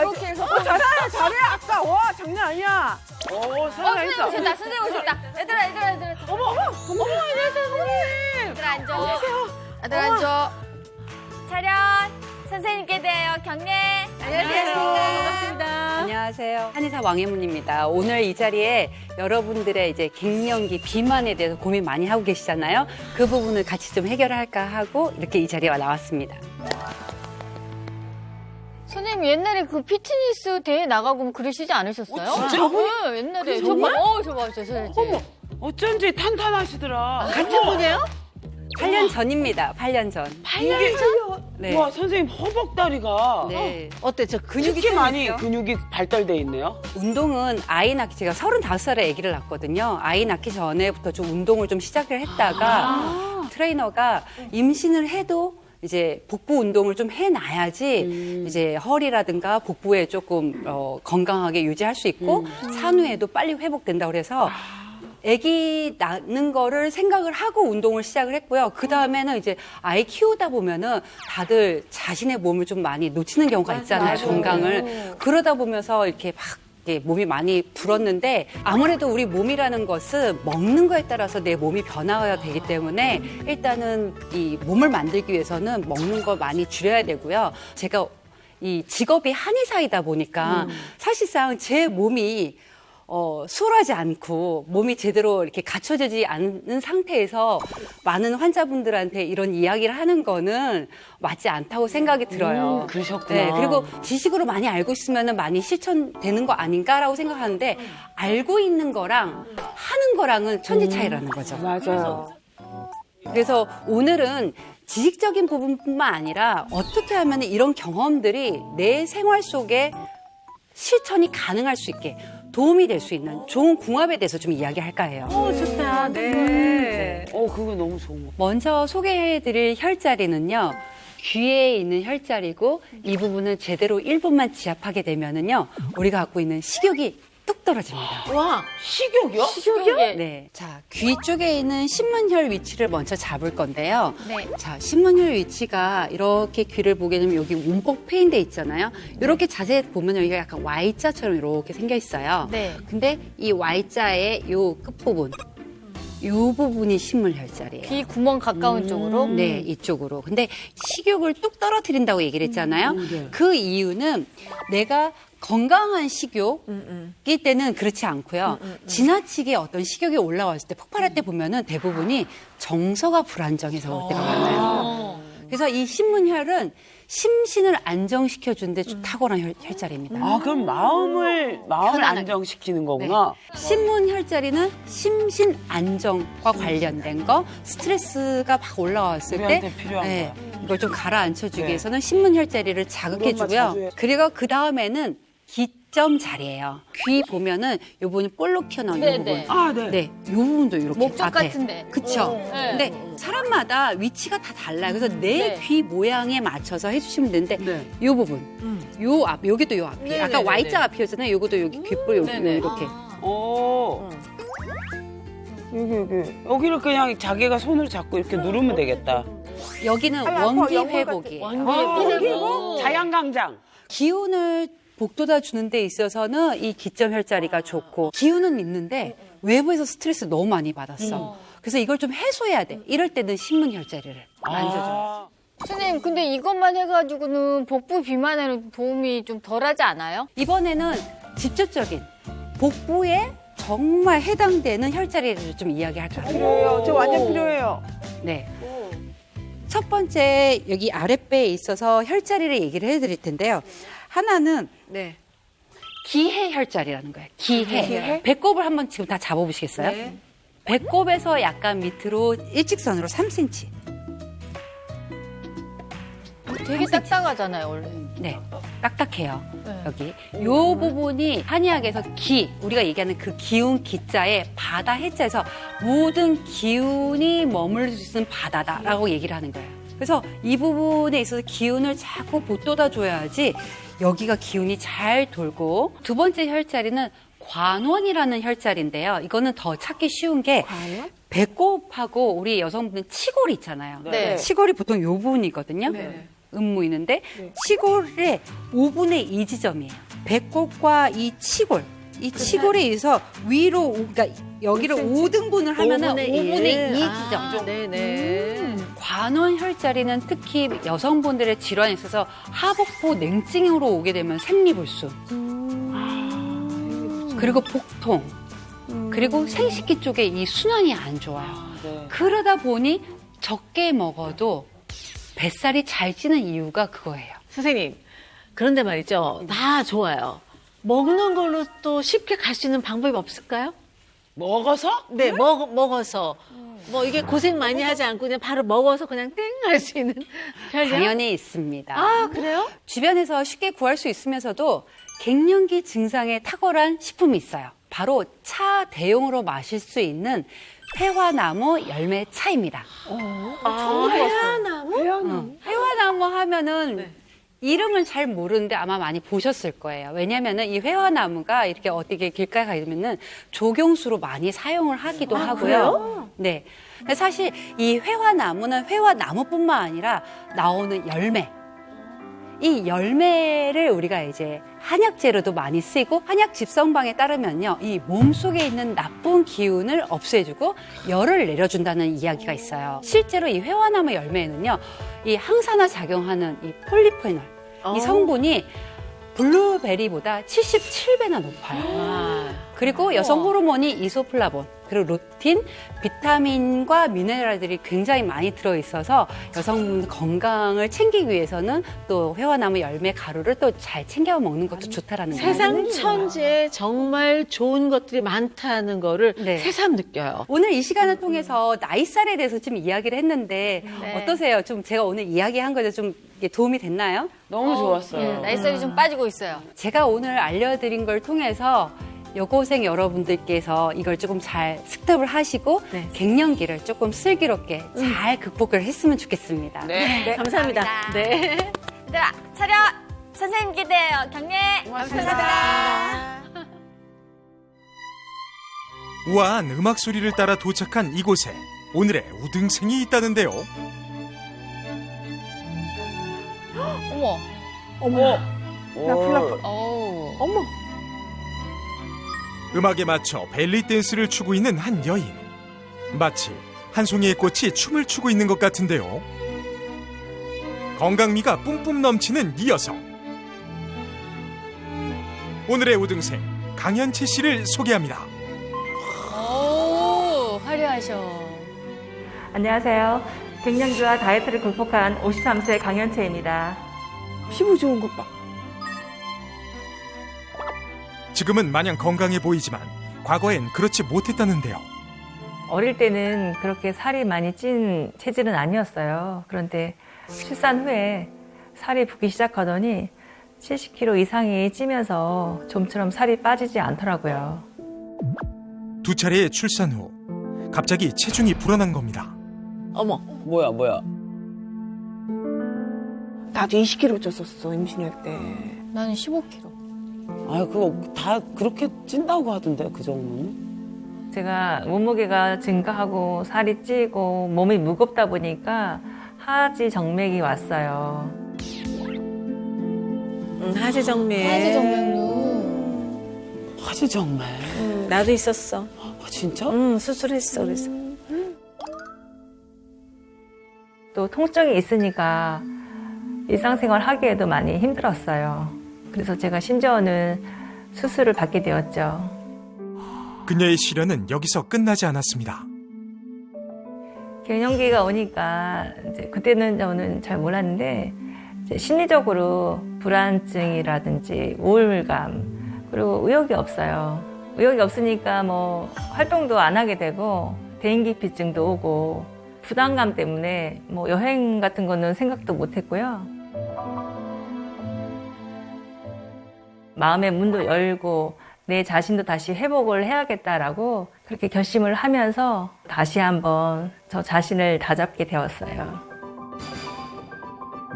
이렇게 해서. 잘해. 아까. 와, 장난 아니야. 선생님 오셨다. 선생님 오셨다. 얘들아. 어머, 선생님. 얘들아 앉아. 얘들아 앉아. 차렷. 선생님께 대하여 경례. 안녕하십니까. 반갑습니다. 안녕하세요. 한의사 왕혜문입니다. 오늘 이 자리에 여러분들의 이제 갱년기 비만에 대해서 고민 많이 하고 계시잖아요. 그 부분을 같이 좀 해결할까 하고 이렇게 이 자리에 나왔습니다. 선생님 옛날에 그 피트니스 대회 나가고 그러시지 않으셨어요? 진짜? 네, 옛날에. 정말? 저봐, 저 선생님. 어머, 어쩐지 탄탄하시더라. 같은 분이에요? 8년 전입니다. 8년 전. 8년 전? 네. 와, 선생님 허벅다리가 네. 어때? 저 근육이 특히 많이 생겼어요? 근육이 발달돼 있네요. 운동은 아이 낳기 제가 35살에 아기를 낳았거든요. 아이 낳기 전에부터 좀 운동을 좀 시작을 했다가 트레이너가 임신을 해도 이제 복부 운동을 좀 해놔야지 이제 허리라든가 복부에 조금 건강하게 유지할 수 있고 산후에도 빨리 회복된다 그래서 아기 낳는 거를 생각을 하고 운동을 시작을 했고요. 그 다음에는 이제 아이 키우다 보면은 다들 자신의 몸을 좀 많이 놓치는 경우가 있잖아요. 건강을. 그러다 보면서 이렇게 막 몸이 많이 불었는데 아무래도 우리 몸이라는 것은 먹는 거에 따라서 내 몸이 변화가 되기 때문에 일단은 이 몸을 만들기 위해서는 먹는 거 많이 줄여야 되고요. 제가 이 직업이 한의사이다 보니까 사실상 제 몸이 수월하지 않고 몸이 제대로 이렇게 갖춰지지 않은 상태에서 많은 환자분들한테 이런 이야기를 하는 거는 맞지 않다고 생각이 들어요. 그러셨구나. 네, 그리고 지식으로 많이 알고 있으면 많이 실천되는 거 아닌가라고 생각하는데 알고 있는 거랑 하는 거랑은 천지 차이라는 거죠. 맞아요. 그래서 오늘은 지식적인 부분뿐만 아니라 어떻게 하면 이런 경험들이 내 생활 속에 실천이 가능할 수 있게 도움이 될 수 있는 좋은 궁합에 대해서 좀 이야기할까 해요. 좋다. 네. 그거 너무 좋은 거. 먼저 소개해드릴 혈자리는요. 귀에 있는 혈자리고 이 부분을 제대로 1분만 지압하게 되면은요. 우리가 갖고 있는 식욕이 뚝 떨어집니다. 와, 식욕이요? 식욕이요? 네. 자, 귀 쪽에 있는 신문혈 위치를 먼저 잡을 건데요. 네. 자, 신문혈 위치가 이렇게 귀를 보게 되면 여기 움뻑 패인데 있잖아요. 이렇게 자세히 보면 여기가 약간 Y자처럼 이렇게 생겨 있어요. 네. 근데 이 Y자의 요 끝부분, 요 부분이 신문혈자리예요. 귀 구멍 가까운 쪽으로? 네, 이쪽으로. 근데 식욕을 뚝 떨어뜨린다고 얘기를 했잖아요. 그 이유는 내가 건강한 식욕일 때는 그렇지 않고요. 지나치게 어떤 식욕이 올라왔을 때 폭발할 때 보면은 대부분이 정서가 불안정해서 올 때가 많아요. 그래서 이 신문혈은 심신을 안정시켜주는 데 탁월한 혈자리입니다. 그럼 마음을 편안하게. 안정시키는 거구나. 신문혈자리는 심신 안정과 관련된 거, 스트레스가 막 올라왔을 때 우리한테 필요한 거야. 이걸 좀 가라앉혀주기 네. 위해서는 신문혈자리를 자극해주고요. 자주 해. 그리고 그 다음에는 기점 자리예요. 귀 보면은 이 부분이 볼록 튀어나온 이 네, 부분. 네. 네, 이 부분도 이렇게 목젖 앞에. 같은데. 그쵸? 네. 근데 사람마다 위치가 다 달라요. 그래서 내 네. 귀 모양에 맞춰서 해주시면 되는데 네. 이 부분, 요 앞, 여기도 요 앞이. 네, 아까 네, Y자 앞이었잖아요. 요것도 여기 귓볼 여기 네, 네. 이렇게. 여기를 그냥 자기가 손으로 잡고 이렇게 누르면 되겠다. 여기는 아파, 원기 연골 회복이에요. 원기 자양강장. 기운을 북돋아 주는 데 있어서는 이 기점 혈자리가 좋고 기운은 있는데 외부에서 스트레스 너무 많이 받았어. 그래서 이걸 좀 해소해야 돼. 이럴 때는 신문 혈자리를 만져줘요. 선생님, 근데 이것만 해가지고는 복부 비만에는 도움이 좀 덜하지 않아요? 이번에는 직접적인 복부에 정말 해당되는 혈자리를 좀 이야기할까 해요. 필요해요. 저 완전 필요해요. 네. 첫 번째 여기 아랫배에 있어서 혈자리를 얘기를 해드릴 텐데요. 하나는 네. 기해 혈자리라는 거예요. 기해. 기해? 배꼽을 한번 지금 다 잡아보시겠어요? 네. 배꼽에서 약간 밑으로 일직선으로 3cm. 되게 딱딱하잖아요, 원래. 네, 딱딱해요. 네. 여기 요 부분이 한의학에서 기, 우리가 얘기하는 그 기운 기자에 바다 해자에서 모든 기운이 머물 수 있는 바다다라고 얘기를 하는 거예요. 그래서 이 부분에 있어서 기운을 자꾸 북돋아 줘야지 여기가 기운이 잘 돌고. 두 번째 혈자리는 관원이라는 혈자리인데요. 이거는 더 찾기 쉬운 게 배꼽하고 우리 여성분은 치골이 있잖아요. 네. 치골이 보통 요 부분이거든요. 네. 음모이는데 치골의 5분의 2 지점이에요. 배꼽과 이 치골. 이 치골에 의해서 위로, 그러니까 여기를 5등분을 하면은 5분의 2 지점. 네네. 관원혈자리는 특히 여성분들의 질환에 있어서 하복부 냉증으로 오게 되면 생리불순. 그리고 복통. 그리고 생식기 쪽에 이 순환이 안 좋아요. 그러다 보니 적게 먹어도 뱃살이 잘 찌는 이유가 그거예요. 선생님, 그런데 말이죠. 다 좋아요. 먹는 걸로 또 쉽게 갈 수 있는 방법이 없을까요? 먹어서? 네, 먹어서. 뭐 이게 고생 많이 하지 않고 그냥 바로 먹어서 그냥 땡 할 수 있는 편이요? 당연히 있습니다. 아, 그래요? 주변에서 쉽게 구할 수 있으면서도 갱년기 증상에 탁월한 식품이 있어요. 바로 차 대용으로 마실 수 있는 회화나무 열매 차입니다. 회화나무? 회화나무 하면은 이름은 잘 모르는데 아마 많이 보셨을 거예요. 왜냐면은 이 회화나무가 이렇게 어떻게 길가에 가면은 조경수로 많이 사용을 하기도 하고요. 그래요? 네. 근데 사실 이 회화나무는 회화나무뿐만 아니라 나오는 열매. 이 열매를 우리가 이제 한약재로도 많이 쓰이고 한약 집성방에 따르면요. 이 몸속에 있는 나쁜 기운을 없애주고 열을 내려준다는 이야기가 있어요. 실제로 이 회화나무 열매에는요. 이 항산화 작용하는 이 폴리페놀 이 성분이 블루베리보다 77배나 높아요. 그리고 여성 호르몬이 이소플라본, 그리고 루틴, 비타민과 미네랄들이 굉장히 많이 들어있어서 여성분 건강을 챙기기 위해서는 또 회화나무 열매 가루를 또 잘 챙겨 먹는 것도 좋다라는 거예요. 세상 천지에 정말 좋은 것들이 많다는 거를 네. 새삼 느껴요. 오늘 이 시간을 통해서 나이살에 대해서 좀 이야기를 했는데 어떠세요? 좀 제가 오늘 이야기한 거에 좀 도움이 됐나요? 너무 좋았어요. 나이살이 좀 빠지고 있어요. 제가 오늘 알려드린 걸 통해서 여고생 여러분들께서 이걸 조금 잘 습득을 하시고 네. 갱년기를 조금 슬기롭게 잘 극복을 했으면 좋겠습니다. 네. 감사합니다. 네. 얘들아, 차렷! 선생님 기대해요. 경례! 고맙습니다. 우아한 음악 소리를 따라 도착한 이곳에 오늘의 우등생이 있다는데요. 어머, 어머, 나 플라프. 어우. 어머. 음악에 맞춰 벨리 댄스를 추고 있는 한 여인. 마치 한 송이의 꽃이 춤을 추고 있는 것 같은데요. 건강미가 뿜뿜 넘치는 이 여성. 오늘의 우등생 강현채 씨를 소개합니다. 오, 화려하셔. 안녕하세요. 갱년기와 다이어트를 극복한 53세 강현채입니다. 피부 좋은 것 봐. 지금은 마냥 건강해 보이지만 과거엔 그렇지 못했다는데요. 어릴 때는 그렇게 살이 많이 찐 체질은 아니었어요. 그런데 출산 후에 살이 붓기 시작하더니 70kg 이상이 찌면서 좀처럼 살이 빠지지 않더라고요. 두 차례의 출산 후 갑자기 체중이 불어난 겁니다. 어머. 뭐야? 나도 20kg 쪘었어, 임신할 때. 나는 15kg. 아, 그거 다 그렇게 찐다고 하던데, 그 정도는? 제가 몸무게가 증가하고 살이 찌고 몸이 무겁다 보니까 하지 정맥이 왔어요. 하지정맥. 화제정맥류. 하지 정말. 나도 있었어. 아, 진짜? 수술했어. 그래서. 또 통증이 있으니까 일상생활 하기에도 많이 힘들었어요. 그래서 제가 심지어는 수술을 받게 되었죠. 그녀의 시련은 여기서 끝나지 않았습니다. 갱년기가 오니까 이제 그때는 저는 잘 몰랐는데 이제 심리적으로 불안증이라든지 우울감 그리고 의욕이 없어요. 의욕이 없으니까 뭐 활동도 안 하게 되고 대인기피증도 오고 부담감 때문에 뭐 여행 같은 거는 생각도 못 했고요. 마음의 문도 열고 내 자신도 다시 회복을 해야겠다라고 그렇게 결심을 하면서 다시 한번 저 자신을 다잡게 되었어요.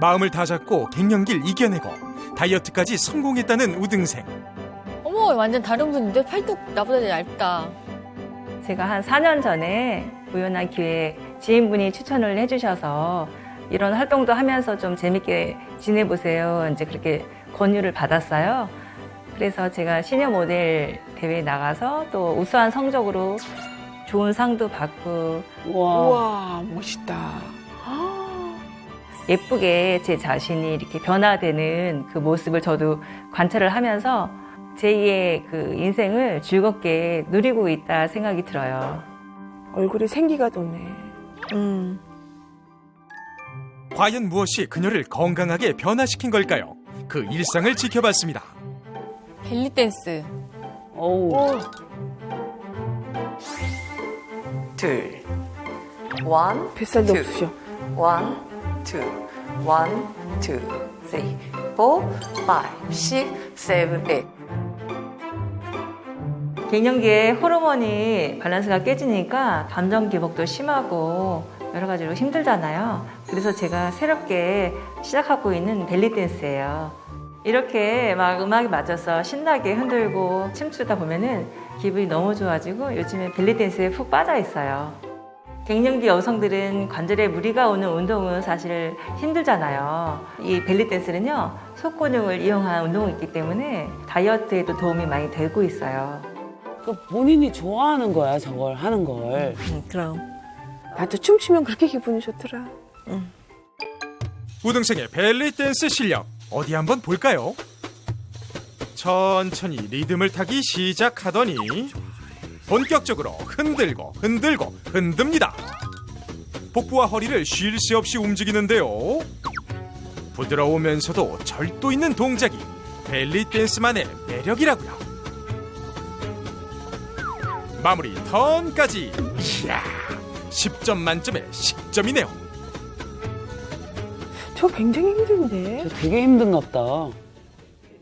마음을 다잡고 갱년기를 이겨내고 다이어트까지 성공했다는 우등생. 어머, 완전 다른 분인데 팔뚝 나보다 얇다. 제가 한 4년 전에 우연한 기회에 지인분이 추천을 해주셔서 이런 활동도 하면서 좀 재밌게 지내보세요. 이제 그렇게 권유를 받았어요. 그래서 제가 시니어 모델 대회에 나가서 또 우수한 성적으로 좋은 상도 받고 와. 우와, 멋있다. 예쁘게 제 자신이 이렇게 변화되는 그 모습을 저도 관찰을 하면서 제2의 그 인생을 즐겁게 누리고 있다 생각이 들어요. 얼굴에 생기가 도네. 과연 무엇이 그녀를 건강하게 변화시킨 걸까요? 그 일상을 지켜봤습니다. 벨리 댄스. 어우. 둘, 원, 뱃살도 투. 없으셔. 원, 투, 원, 투, 쓰리, 포, 파이브, 식, 세븐, 에잇. 갱년기에 호르몬이 밸런스가 깨지니까 감정 기복도 심하고 여러 가지로 힘들잖아요. 그래서 제가 새롭게 시작하고 있는 벨리 댄스예요. 이렇게 막 음악에 맞춰서 신나게 흔들고 춤추다 보면은 기분이 너무 좋아지고 요즘에 벨리 댄스에 푹 빠져 있어요. 갱년기 여성들은 관절에 무리가 오는 운동은 사실 힘들잖아요. 이 벨리 댄스는요, 속근육을 이용한 운동이기 때문에 다이어트에도 도움이 많이 되고 있어요. 그 본인이 좋아하는 거야, 저걸 하는 걸. 그럼. 나도 춤추면 그렇게 기분이 좋더라. 우등생의 벨리 댄스 실력 어디 한번 볼까요? 천천히 리듬을 타기 시작하더니 본격적으로 흔들고 흔듭니다. 복부와 허리를 쉴 새 없이 움직이는데요. 부드러우면서도 절도 있는 동작이 벨리 댄스만의 매력이라고요. 마무리 턴까지 이야 10점 만점에 10점이네요. 저 굉장히 힘든데. 저 되게 힘든가 보다.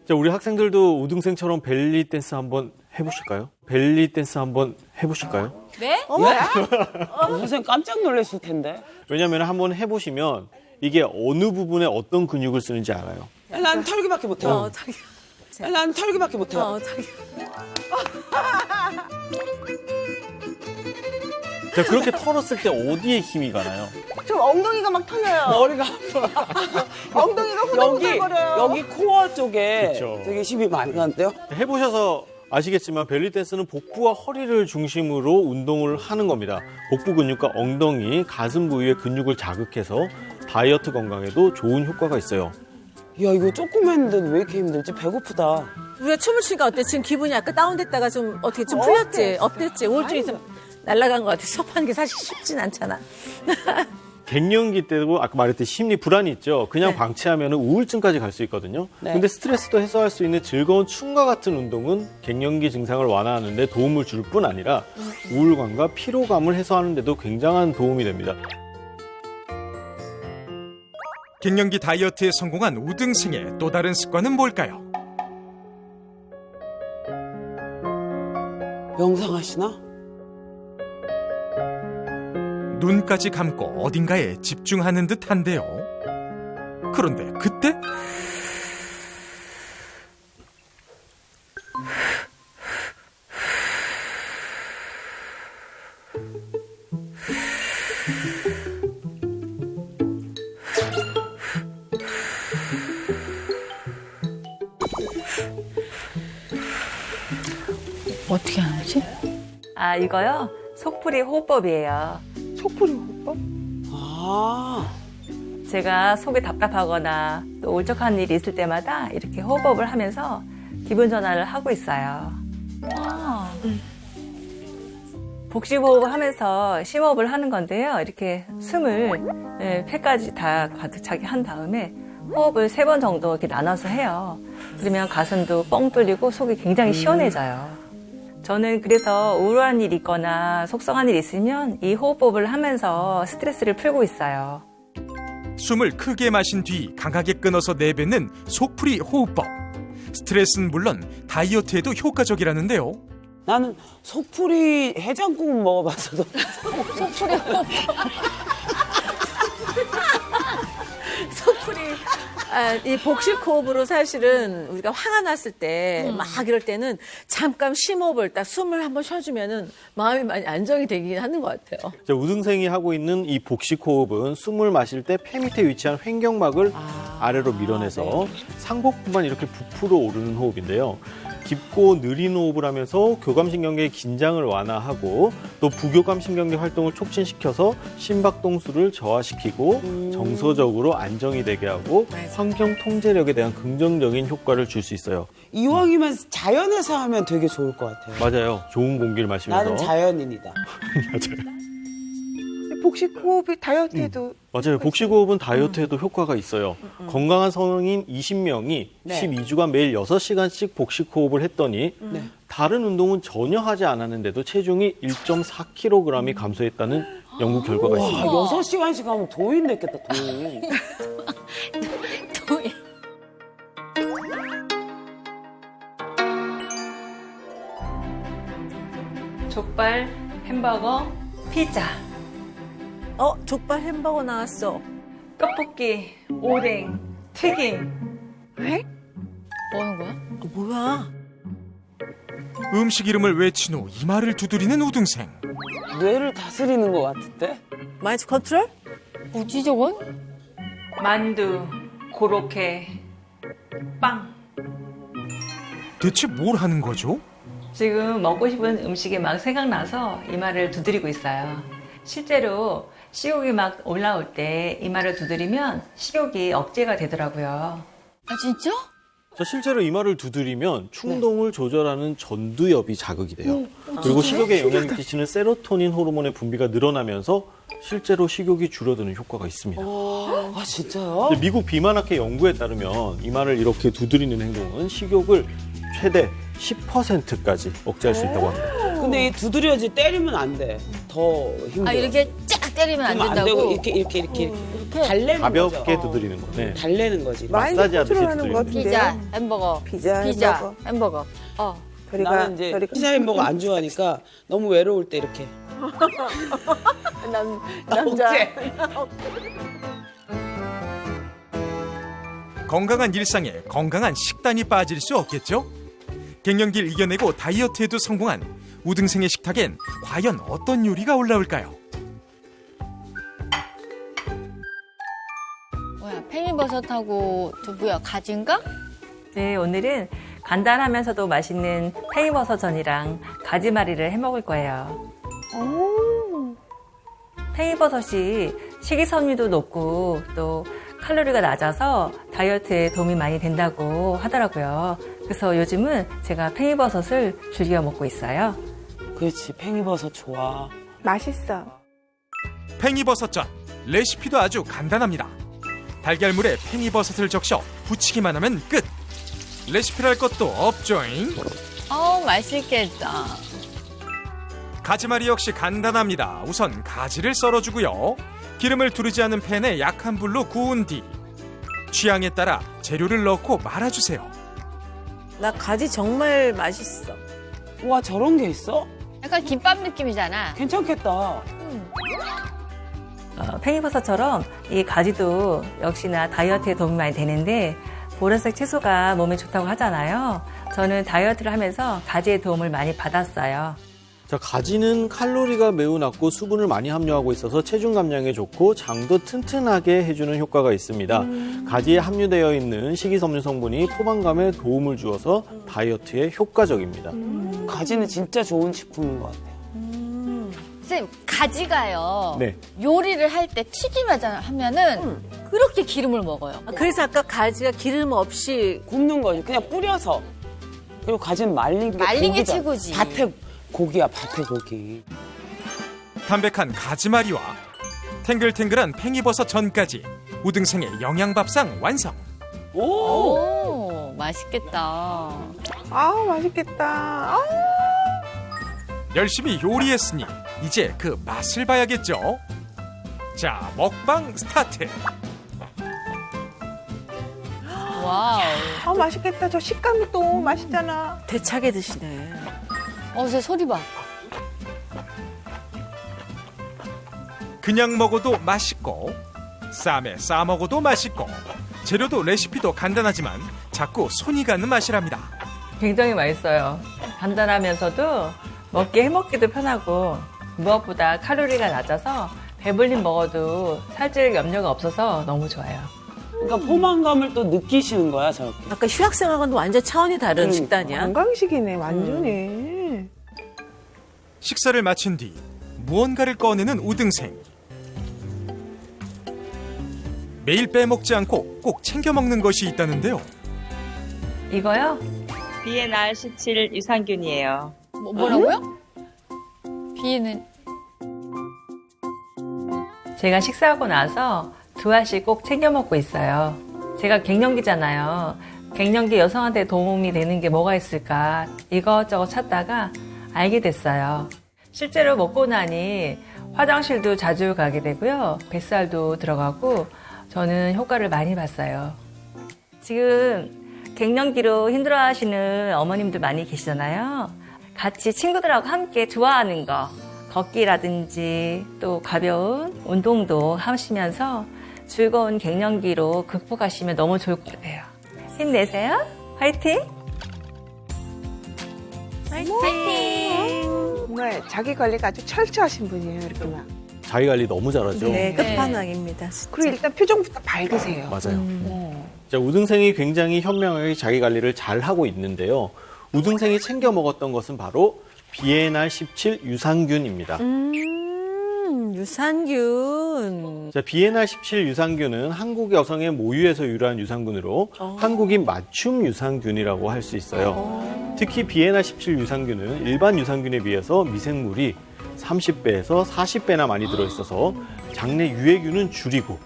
자, 우리 학생들도 우등생처럼 벨리 댄스 한번 해보실까요? 벨리 댄스 한번 해보실까요? 네? 선생님 깜짝 놀랐을 텐데. 왜냐하면 한번 해보시면 이게 어느 부분에 어떤 근육을 쓰는지 알아요. 난 털기밖에 못해. 저기. 난 털기밖에 못해. 저기. 자, 그렇게 털었을 때 어디에 힘이 가나요? 좀 엉덩이가 막 털려요. 머리가 아파. 엉덩이가 후들후들거려요. 여기 코어 쪽에 그쵸. 되게 힘이 많이 가는데요. 해보셔서 아시겠지만 벨리 댄스는 복부와 허리를 중심으로 운동을 하는 겁니다. 복부 근육과 엉덩이, 가슴 부위의 근육을 자극해서 다이어트 건강에도 좋은 효과가 있어요. 야, 이거 조금 했는데도 왜 이렇게 힘들지? 배고프다. 우리가 춤을 추니까 어때? 지금 기분이 약간 다운됐다가 좀 어떻게 좀 풀렸지? 업됐지? 우울증이 좀 날아간 것 같아. 수업하는 게 사실 쉽진 않잖아. 갱년기 때도 아까 말했듯이 심리 불안이 있죠. 그냥 네. 방치하면 우울증까지 갈 수 있거든요. 네. 근데 스트레스도 해소할 수 있는 즐거운 춤과 같은 운동은 갱년기 증상을 완화하는 데 도움을 줄 뿐 아니라 우울감과 피로감을 해소하는 데도 굉장한 도움이 됩니다. 갱년기 다이어트에 성공한 우등생의 또 다른 습관은 뭘까요? 명상하시나? 눈까지 감고 어딘가에 집중하는 듯한데요. 그런데 그때 어떻게 하는 거지? 아, 이거요? 속풀이 호흡법이에요. 속풀이 호흡법? 아, 제가 속이 답답하거나 또 울적한 일이 있을 때마다 이렇게 호흡법을 하면서 기분 전환을 하고 있어요. 복식호흡을 하면서 심호흡을 하는 건데요. 이렇게 숨을 폐까지 다 가득 차게 한 다음에 호흡을 3번 정도 이렇게 나눠서 해요. 그러면 가슴도 뻥 뚫리고 속이 굉장히 시원해져요. 저는 그래서 우울한 일 있거나 속상한 일 있으면 이 호흡법을 하면서 스트레스를 풀고 있어요. 숨을 크게 마신 뒤 강하게 끊어서 내뱉는 속풀이 호흡법. 스트레스는 물론 다이어트에도 효과적이라는데요. 나는 속풀이 해장국은 먹어봤어도. 속풀이 이 복식 호흡으로 사실은 우리가 화가 났을 때 막 이럴 때는 잠깐 심호흡을 딱 숨을 한번 쉬어주면은 마음이 많이 안정이 되긴 하는 것 같아요. 자, 우등생이 하고 있는 이 복식 호흡은 숨을 마실 때 폐 밑에 위치한 횡격막을 아래로 밀어내서 상복부만 이렇게 부풀어 오르는 호흡인데요. 깊고 느린 호흡을 하면서 교감신경계의 긴장을 완화하고 또 부교감신경계 활동을 촉진시켜서 심박동수를 저하시키고 정서적으로 안정이 되게 하고 환경 통제력에 대한 긍정적인 효과를 줄 수 있어요. 이왕이면 자연에서 하면 되게 좋을 것 같아요. 맞아요. 좋은 공기를 마시면서. 나는 자연인이다. 맞아요. 복식 호흡이 다이어트에도 맞아요. 복식호흡은 다이어트에도 효과가 있어요. 건강한 성인 20명이 네. 12주간 매일 6시간씩 복식호흡을 했더니 다른 운동은 전혀 하지 않았는데도 체중이 1.4kg이 감소했다는 연구 결과가 와, 있습니다. 6시간씩 하면 도인 됐겠다, 도인. 족발, 햄버거, 피자, 족발 햄버거 나왔어. 떡볶이, 오뎅, 튀김. 뭐 하는 거야? 뭐야? 음식 이름을 외친 후 이마를 두드리는 우등생. 뇌를 다스리는 것 같은데? 마인드 컨트롤? 뭐지 저건? 만두, 고로케, 빵. 대체 뭘 하는 거죠? 지금 먹고 싶은 음식이 막 생각나서 이마를 두드리고 있어요. 실제로 식욕이 막 올라올 때 이마를 두드리면 식욕이 억제가 되더라고요. 아 진짜? 자, 실제로 이마를 두드리면 충동을 조절하는 전두엽이 자극이 돼요. 그리고 식욕에 영향을 끼치는 세로토닌 호르몬의 분비가 늘어나면서 실제로 식욕이 줄어드는 효과가 있습니다. 아, 진짜요? 근데 미국 비만학회 연구에 따르면 이마를 이렇게 두드리는 행동은 식욕을 최대 10%까지 억제할 수 있다고 합니다. 근데 이 두드려지 때리면 안 돼. 더 힘들어. 아 이렇게 쫙 때리면 안 그러면 된다고? 되고 이렇게 달래는 가볍게 거죠. 두드리는 거. 네. 달래는 거지. 마사지 하듯이 컨트롤하는 것 두드리는 같은데. 피자, 햄버거, 피자, 피자, 햄버거. 나는 이제 피자 햄버거 안 좋아하니까 너무 외로울 때 이렇게. 남자. 건강한 일상에 건강한 식단이 빠질 수 없겠죠? 갱년기를 이겨내고 다이어트에도 성공한 우등생의 식탁엔 과연 어떤 요리가 올라올까요? 뭐야 팽이버섯하고 저 뭐야 가지인가? 네, 오늘은 간단하면서도 맛있는 팽이버섯전이랑 가지말이를 해 먹을 거예요. 팽이버섯이 식이섬유도 높고 또 칼로리가 낮아서 다이어트에 도움이 많이 된다고 하더라고요. 그래서 요즘은 제가 팽이버섯을 즐겨 먹고 있어요. 그렇지, 팽이버섯 좋아. 맛있어. 팽이버섯전. 레시피도 아주 간단합니다. 달걀물에 팽이버섯을 적셔 부치기만 하면 끝. 레시피랄 것도 없죠잉. 맛있겠다. 가지말이 역시 간단합니다. 우선 가지를 썰어주고요. 기름을 두르지 않은 팬에 약한 불로 구운 뒤 취향에 따라 재료를 넣고 말아주세요. 나 가지 정말 맛있어. 와, 저런 게 있어? 약간 김밥 느낌이잖아. 괜찮겠다. 팽이버섯처럼 이 가지도 역시나 다이어트에 도움이 많이 되는데 보라색 채소가 몸에 좋다고 하잖아요. 저는 다이어트를 하면서 가지의 도움을 많이 받았어요. 자, 가지는 칼로리가 매우 낮고 수분을 많이 함유하고 있어서 체중 감량에 좋고 장도 튼튼하게 해주는 효과가 있습니다. 가지에 함유되어 있는 식이섬유 성분이 포만감에 도움을 주어서 다이어트에 효과적입니다. 가지는 진짜 좋은 식품인 것 같아요. 선생님 가지가요. 네. 요리를 할 때 튀김하면은 그렇게 기름을 먹어요. 그래서 아까 가지가 기름 없이 굽는 거지. 그냥 뿌려서. 그리고 가지는 말린 게 말린 게 고기잖아. 최고지. 밭에 고기야, 밭에 고기. 담백한 가지말이와 탱글탱글한 팽이버섯 전까지 우등생의 영양밥상 완성. 오, 맛있겠다. 아우, 맛있겠다. 아우. 열심히 요리했으니 이제 그 맛을 봐야겠죠. 자, 먹방 스타트. 와우. 아, 맛있겠다. 저 식감이 또 맛있잖아. 대차게 드시네. 제 소리 봐. 그냥 먹어도 맛있고 쌈에 싸 먹어도 맛있고 재료도 레시피도 간단하지만 자꾸 손이 가는 맛이랍니다. 굉장히 맛있어요. 간단하면서도 먹기 해먹기도 편하고 무엇보다 칼로리가 낮아서 배불림 먹어도 살찔 염려가 없어서 너무 좋아요. 그러니까 포만감을 또 느끼시는 거야, 저렇게. 아까 휴학생하고는 완전 차원이 다른 그러니까. 식단이야. 건강식이네, 완전히. 식사를 마친 뒤 무언가를 꺼내는 우등생. 매일 빼먹지 않고 꼭 챙겨 먹는 것이 있다는데요. 이거요? BNR 17 유산균이에요. 뭐라고요? 비는 제가 식사하고 나서 2알씩 꼭 챙겨 먹고 있어요. 제가 갱년기잖아요. 갱년기 여성한테 도움이 되는 게 뭐가 있을까 이것저것 찾다가 알게 됐어요. 실제로 먹고 나니 화장실도 자주 가게 되고요. 뱃살도 들어가고 저는 효과를 많이 봤어요. 지금 갱년기로 힘들어하시는 어머님들 많이 계시잖아요. 같이 친구들하고 함께 좋아하는 거, 걷기라든지 또 가벼운 운동도 하시면서 즐거운 갱년기로 극복하시면 너무 좋을 것 같아요. 힘내세요. 화이팅! 정말 자기 관리가 아주 철저하신 분이에요, 이렇게 막. 자기 관리 너무 잘하죠. 네, 끝판왕입니다. 진짜. 그리고 일단 표정부터 밝으세요. 맞아요. 자, 우등생이 굉장히 현명하게 자기 관리를 잘 하고 있는데요. 우등생이 챙겨 먹었던 것은 바로 BNR 17 유산균입니다. 유산균. 자, BNR 17 유산균은 한국 여성의 모유에서 유래한 유산균으로 한국인 맞춤 유산균이라고 할 수 있어요. 특히 BNR 17 유산균은 일반 유산균에 비해서 미생물이 30배에서 40배나 많이 들어있어서 장내 유해균은 줄이고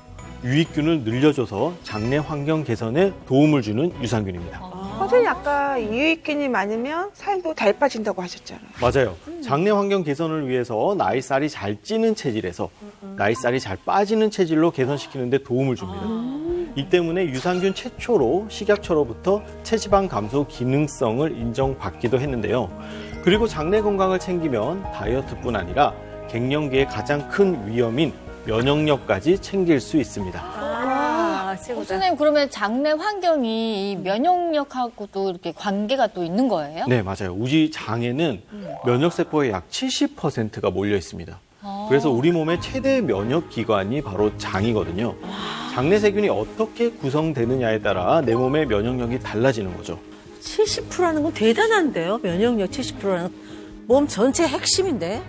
유익균을 늘려줘서 장내 환경 개선에 도움을 주는 유산균입니다. 선생님 아까 유익균이 많으면 살도 달 빠진다고 하셨잖아요. 맞아요. 장내 환경 개선을 위해서 나이살이 잘 찌는 체질에서 나이살이 잘 빠지는 체질로 개선시키는 데 도움을 줍니다. 이 때문에 유산균 최초로 식약처로부터 체지방 감소 기능성을 인정받기도 했는데요. 그리고 장내 건강을 챙기면 다이어트뿐 아니라 갱년기의 가장 큰 위험인 면역력까지 챙길 수 있습니다. 최고다. 선생님 그러면 장내 환경이 이 면역력하고도 이렇게 관계가 또 있는 거예요? 네, 맞아요. 우리 장에는 면역세포의 약 70%가 몰려 있습니다. 그래서 우리 몸의 최대 면역기관이 바로 장이거든요. 장내 세균이 어떻게 구성되느냐에 따라 내 몸의 면역력이 달라지는 거죠. 70%라는 건 대단한데요. 면역력 70%라는 몸 전체 핵심인데.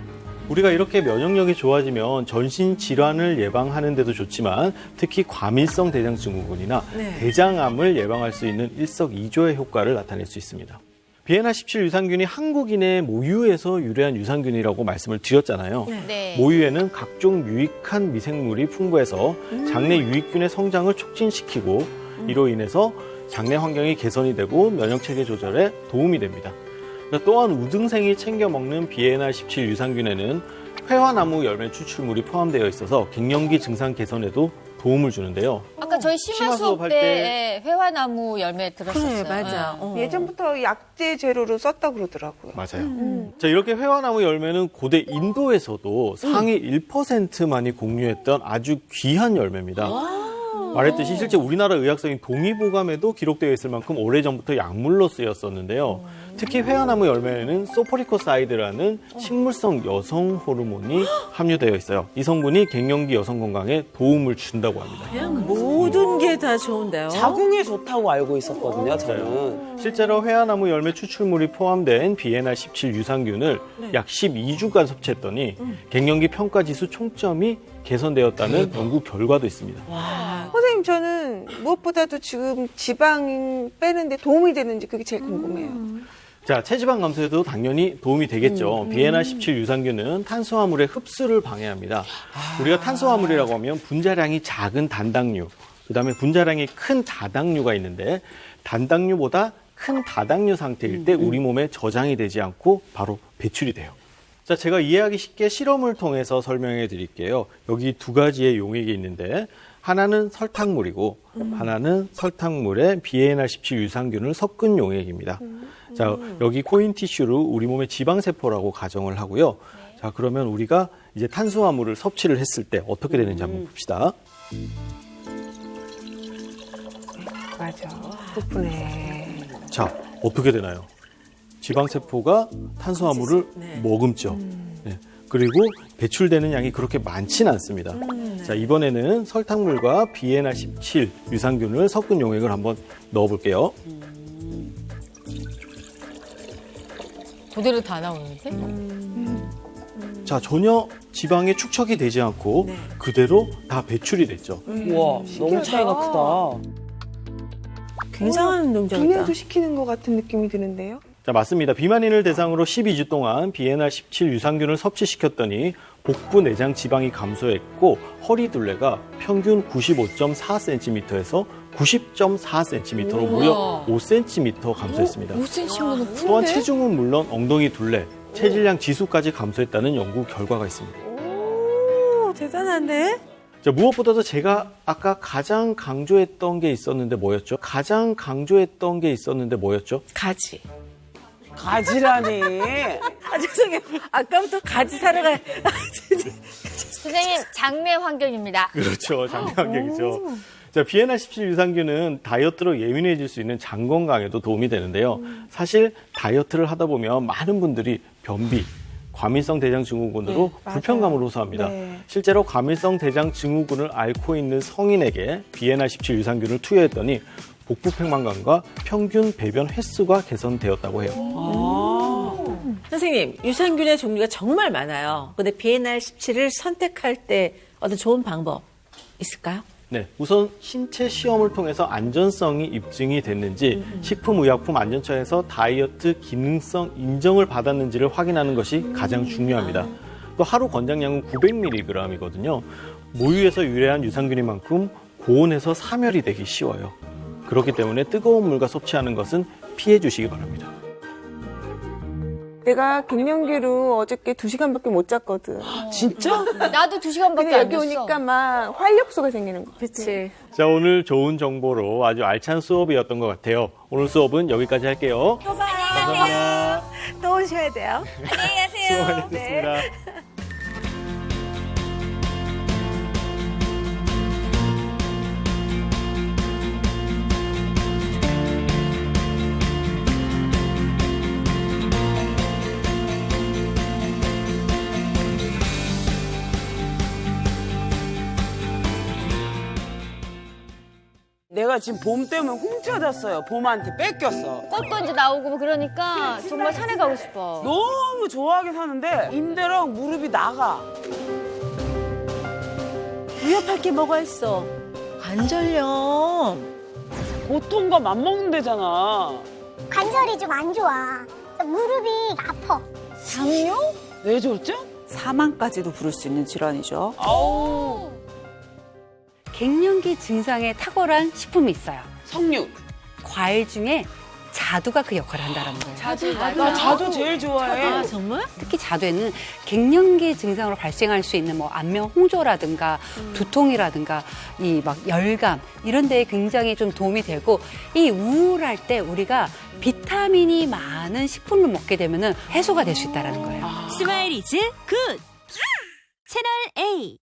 우리가 이렇게 면역력이 좋아지면 전신 질환을 예방하는 데도 좋지만 특히 과민성 대장증후군이나 대장암을 예방할 수 있는 일석이조의 효과를 나타낼 수 있습니다. BNR 17 유산균이 한국인의 모유에서 유래한 유산균이라고 말씀을 드렸잖아요. 네. 모유에는 각종 유익한 미생물이 풍부해서 장내 유익균의 성장을 촉진시키고 이로 인해서 장내 환경이 개선이 되고 면역체계 조절에 도움이 됩니다. 또한 우등생이 챙겨 먹는 BNR 17 유산균에는 회화나무 열매 추출물이 포함되어 있어서 갱년기 증상 개선에도 도움을 주는데요. 아까 저희 심화 심화 수업 수업할 때 회화나무 열매 들었었어요. 그래, 맞아. 예전부터 약재 재료로 썼다고 그러더라고요. 맞아요. 자, 이렇게 회화나무 열매는 고대 인도에서도 상위 1%만이 공유했던 아주 귀한 열매입니다. 말했듯이 실제 우리나라 의학서인 동의보감에도 기록되어 있을 만큼 오래전부터 약물로 쓰였었는데요. 특히 회화나무 열매에는 소포리코사이드라는 식물성 여성 호르몬이 함유되어 있어요. 이 성분이 갱년기 여성 건강에 도움을 준다고 합니다. 그냥 모든 게 다 좋은데요. 자궁에 좋다고 알고 있었거든요, 저는. 실제로 회화나무 열매 추출물이 포함된 BNR 17 유산균을 약 12주간 섭취했더니 갱년기 평가지수 총점이 개선되었다는 연구 결과도 있습니다. 선생님 저는 무엇보다도 지금 지방 빼는데 도움이 되는지 그게 제일 궁금해요. 자, 체지방 감소에도 당연히 도움이 되겠죠. BNR 17 유산균은 탄수화물의 흡수를 방해합니다. 우리가 탄수화물이라고 하면 분자량이 작은 단당류, 그다음에 분자량이 큰 다당류가 있는데 단당류보다 큰 다당류 상태일 때 우리 몸에 저장이 되지 않고 바로 배출이 돼요. 자, 제가 이해하기 쉽게 실험을 통해서 설명해 드릴게요. 여기 두 가지의 용액이 있는데 하나는 설탕물이고 하나는 설탕물에 BNR 17 유산균을 섞은 용액입니다. 자, 여기 코인 티슈를 우리 몸의 지방세포라고 가정을 하고요. 자, 그러면 우리가 이제 탄수화물을 섭취를 했을 때 어떻게 되는지 한번 봅시다. 맞아. 뽀뽀네. 자, 어떻게 되나요? 지방세포가 탄수화물을 네. 머금죠. 네. 그리고 배출되는 양이 그렇게 많지는 않습니다. 네. 자, 이번에는 설탕물과 비엔알17 유산균을 섞은 용액을 한번 넣어볼게요. 그대로 다 나오는데? 자, 전혀 지방에 축적이 되지 않고 네. 그대로 다 배출이 됐죠. 우와, 너무 차이가 크다. 굉장한 농장이다. 분해도 시키는 것 같은 느낌이 드는데요. 자, 맞습니다. 비만인을 대상으로 12주 동안 비엔알17 유산균을 섭취시켰더니 복부 내장 지방이 감소했고 허리 둘레가 평균 95.4cm에서 90.4cm로 무려 5cm 감소했습니다. 5cm면 또한 체중은 물론 엉덩이 둘레, 체질량 지수까지 감소했다는 연구 결과가 있습니다. 오, 대단한데? 자, 무엇보다도 제가 아까 가장 강조했던 게 있었는데 뭐였죠? 가지. 가지라니. 아, 죄송해요. 아까부터 가지 사러 가. 선생님, 장내 환경입니다. 그렇죠. 장내환경이죠. 자, 비엔알17 유산균은 다이어트로 예민해질 수 있는 장 건강에도 도움이 되는데요. 사실 다이어트를 하다 보면 많은 분들이 변비, 과민성 대장 증후군으로 불편감을 호소합니다. 네. 실제로 과민성 대장 증후군을 앓고 있는 성인에게 비엔알17 유산균을 투여했더니 복부 팽만감과 평균 배변 횟수가 개선되었다고 해요. 선생님, 유산균의 종류가 정말 많아요. 근데 비엔알17을 선택할 때 어떤 좋은 방법 있을까요? 네, 우선 신체 시험을 통해서 안전성이 입증이 됐는지 식품의약품안전처에서 다이어트 기능성 인정을 받았는지를 확인하는 것이 가장 중요합니다. 또 하루 권장량은 900mg이거든요. 모유에서 유래한 유산균인 만큼 고온에서 사멸이 되기 쉬워요. 그렇기 때문에 뜨거운 물과 섭취하는 것은 피해 주시기 바랍니다. 내가 갱년기로 어저께 2시간밖에 못 잤거든. 진짜? 나도 2시간밖에 근데 안 여기 잤어. 오니까 막 활력소가 생기는 거. 그치. 자, 오늘 좋은 정보로 아주 알찬 수업이었던 것 같아요. 오늘 수업은 여기까지 할게요. 또 봐요. 감사합니다. 또 오셔야 돼요. 안녕히 가세요. 수고 많으셨습니다. 내가 지금 봄 때문에 훔쳐졌어요. 봄한테 뺏겼어. 꽃도 이제 나오고 뭐 그러니까 정말 산에 가고 싶어. 너무 좋아하게 사는데 인대랑 무릎이 나가. 위협할 게 뭐가 있어? 관절염. 고통과 맞먹는 데잖아. 관절이 좀 안 좋아. 무릎이 아파. 당뇨? 뇌졸중? 사망까지도 부를 수 있는 질환이죠. 아우. 갱년기 증상에 탁월한 식품이 있어요. 석류. 과일 중에 자두가 그 역할을 한다는 거예요. 나 자두 제일 좋아해. 아, 정말? 특히 자두에는 갱년기 증상으로 발생할 수 있는 뭐 안면 홍조라든가 두통이라든가 이 막 열감 이런 데에 굉장히 좀 도움이 되고 이 우울할 때 우리가 비타민이 많은 식품을 먹게 되면은 해소가 될 수 있다라는 거예요. 스마일 이즈 굿! 채널 A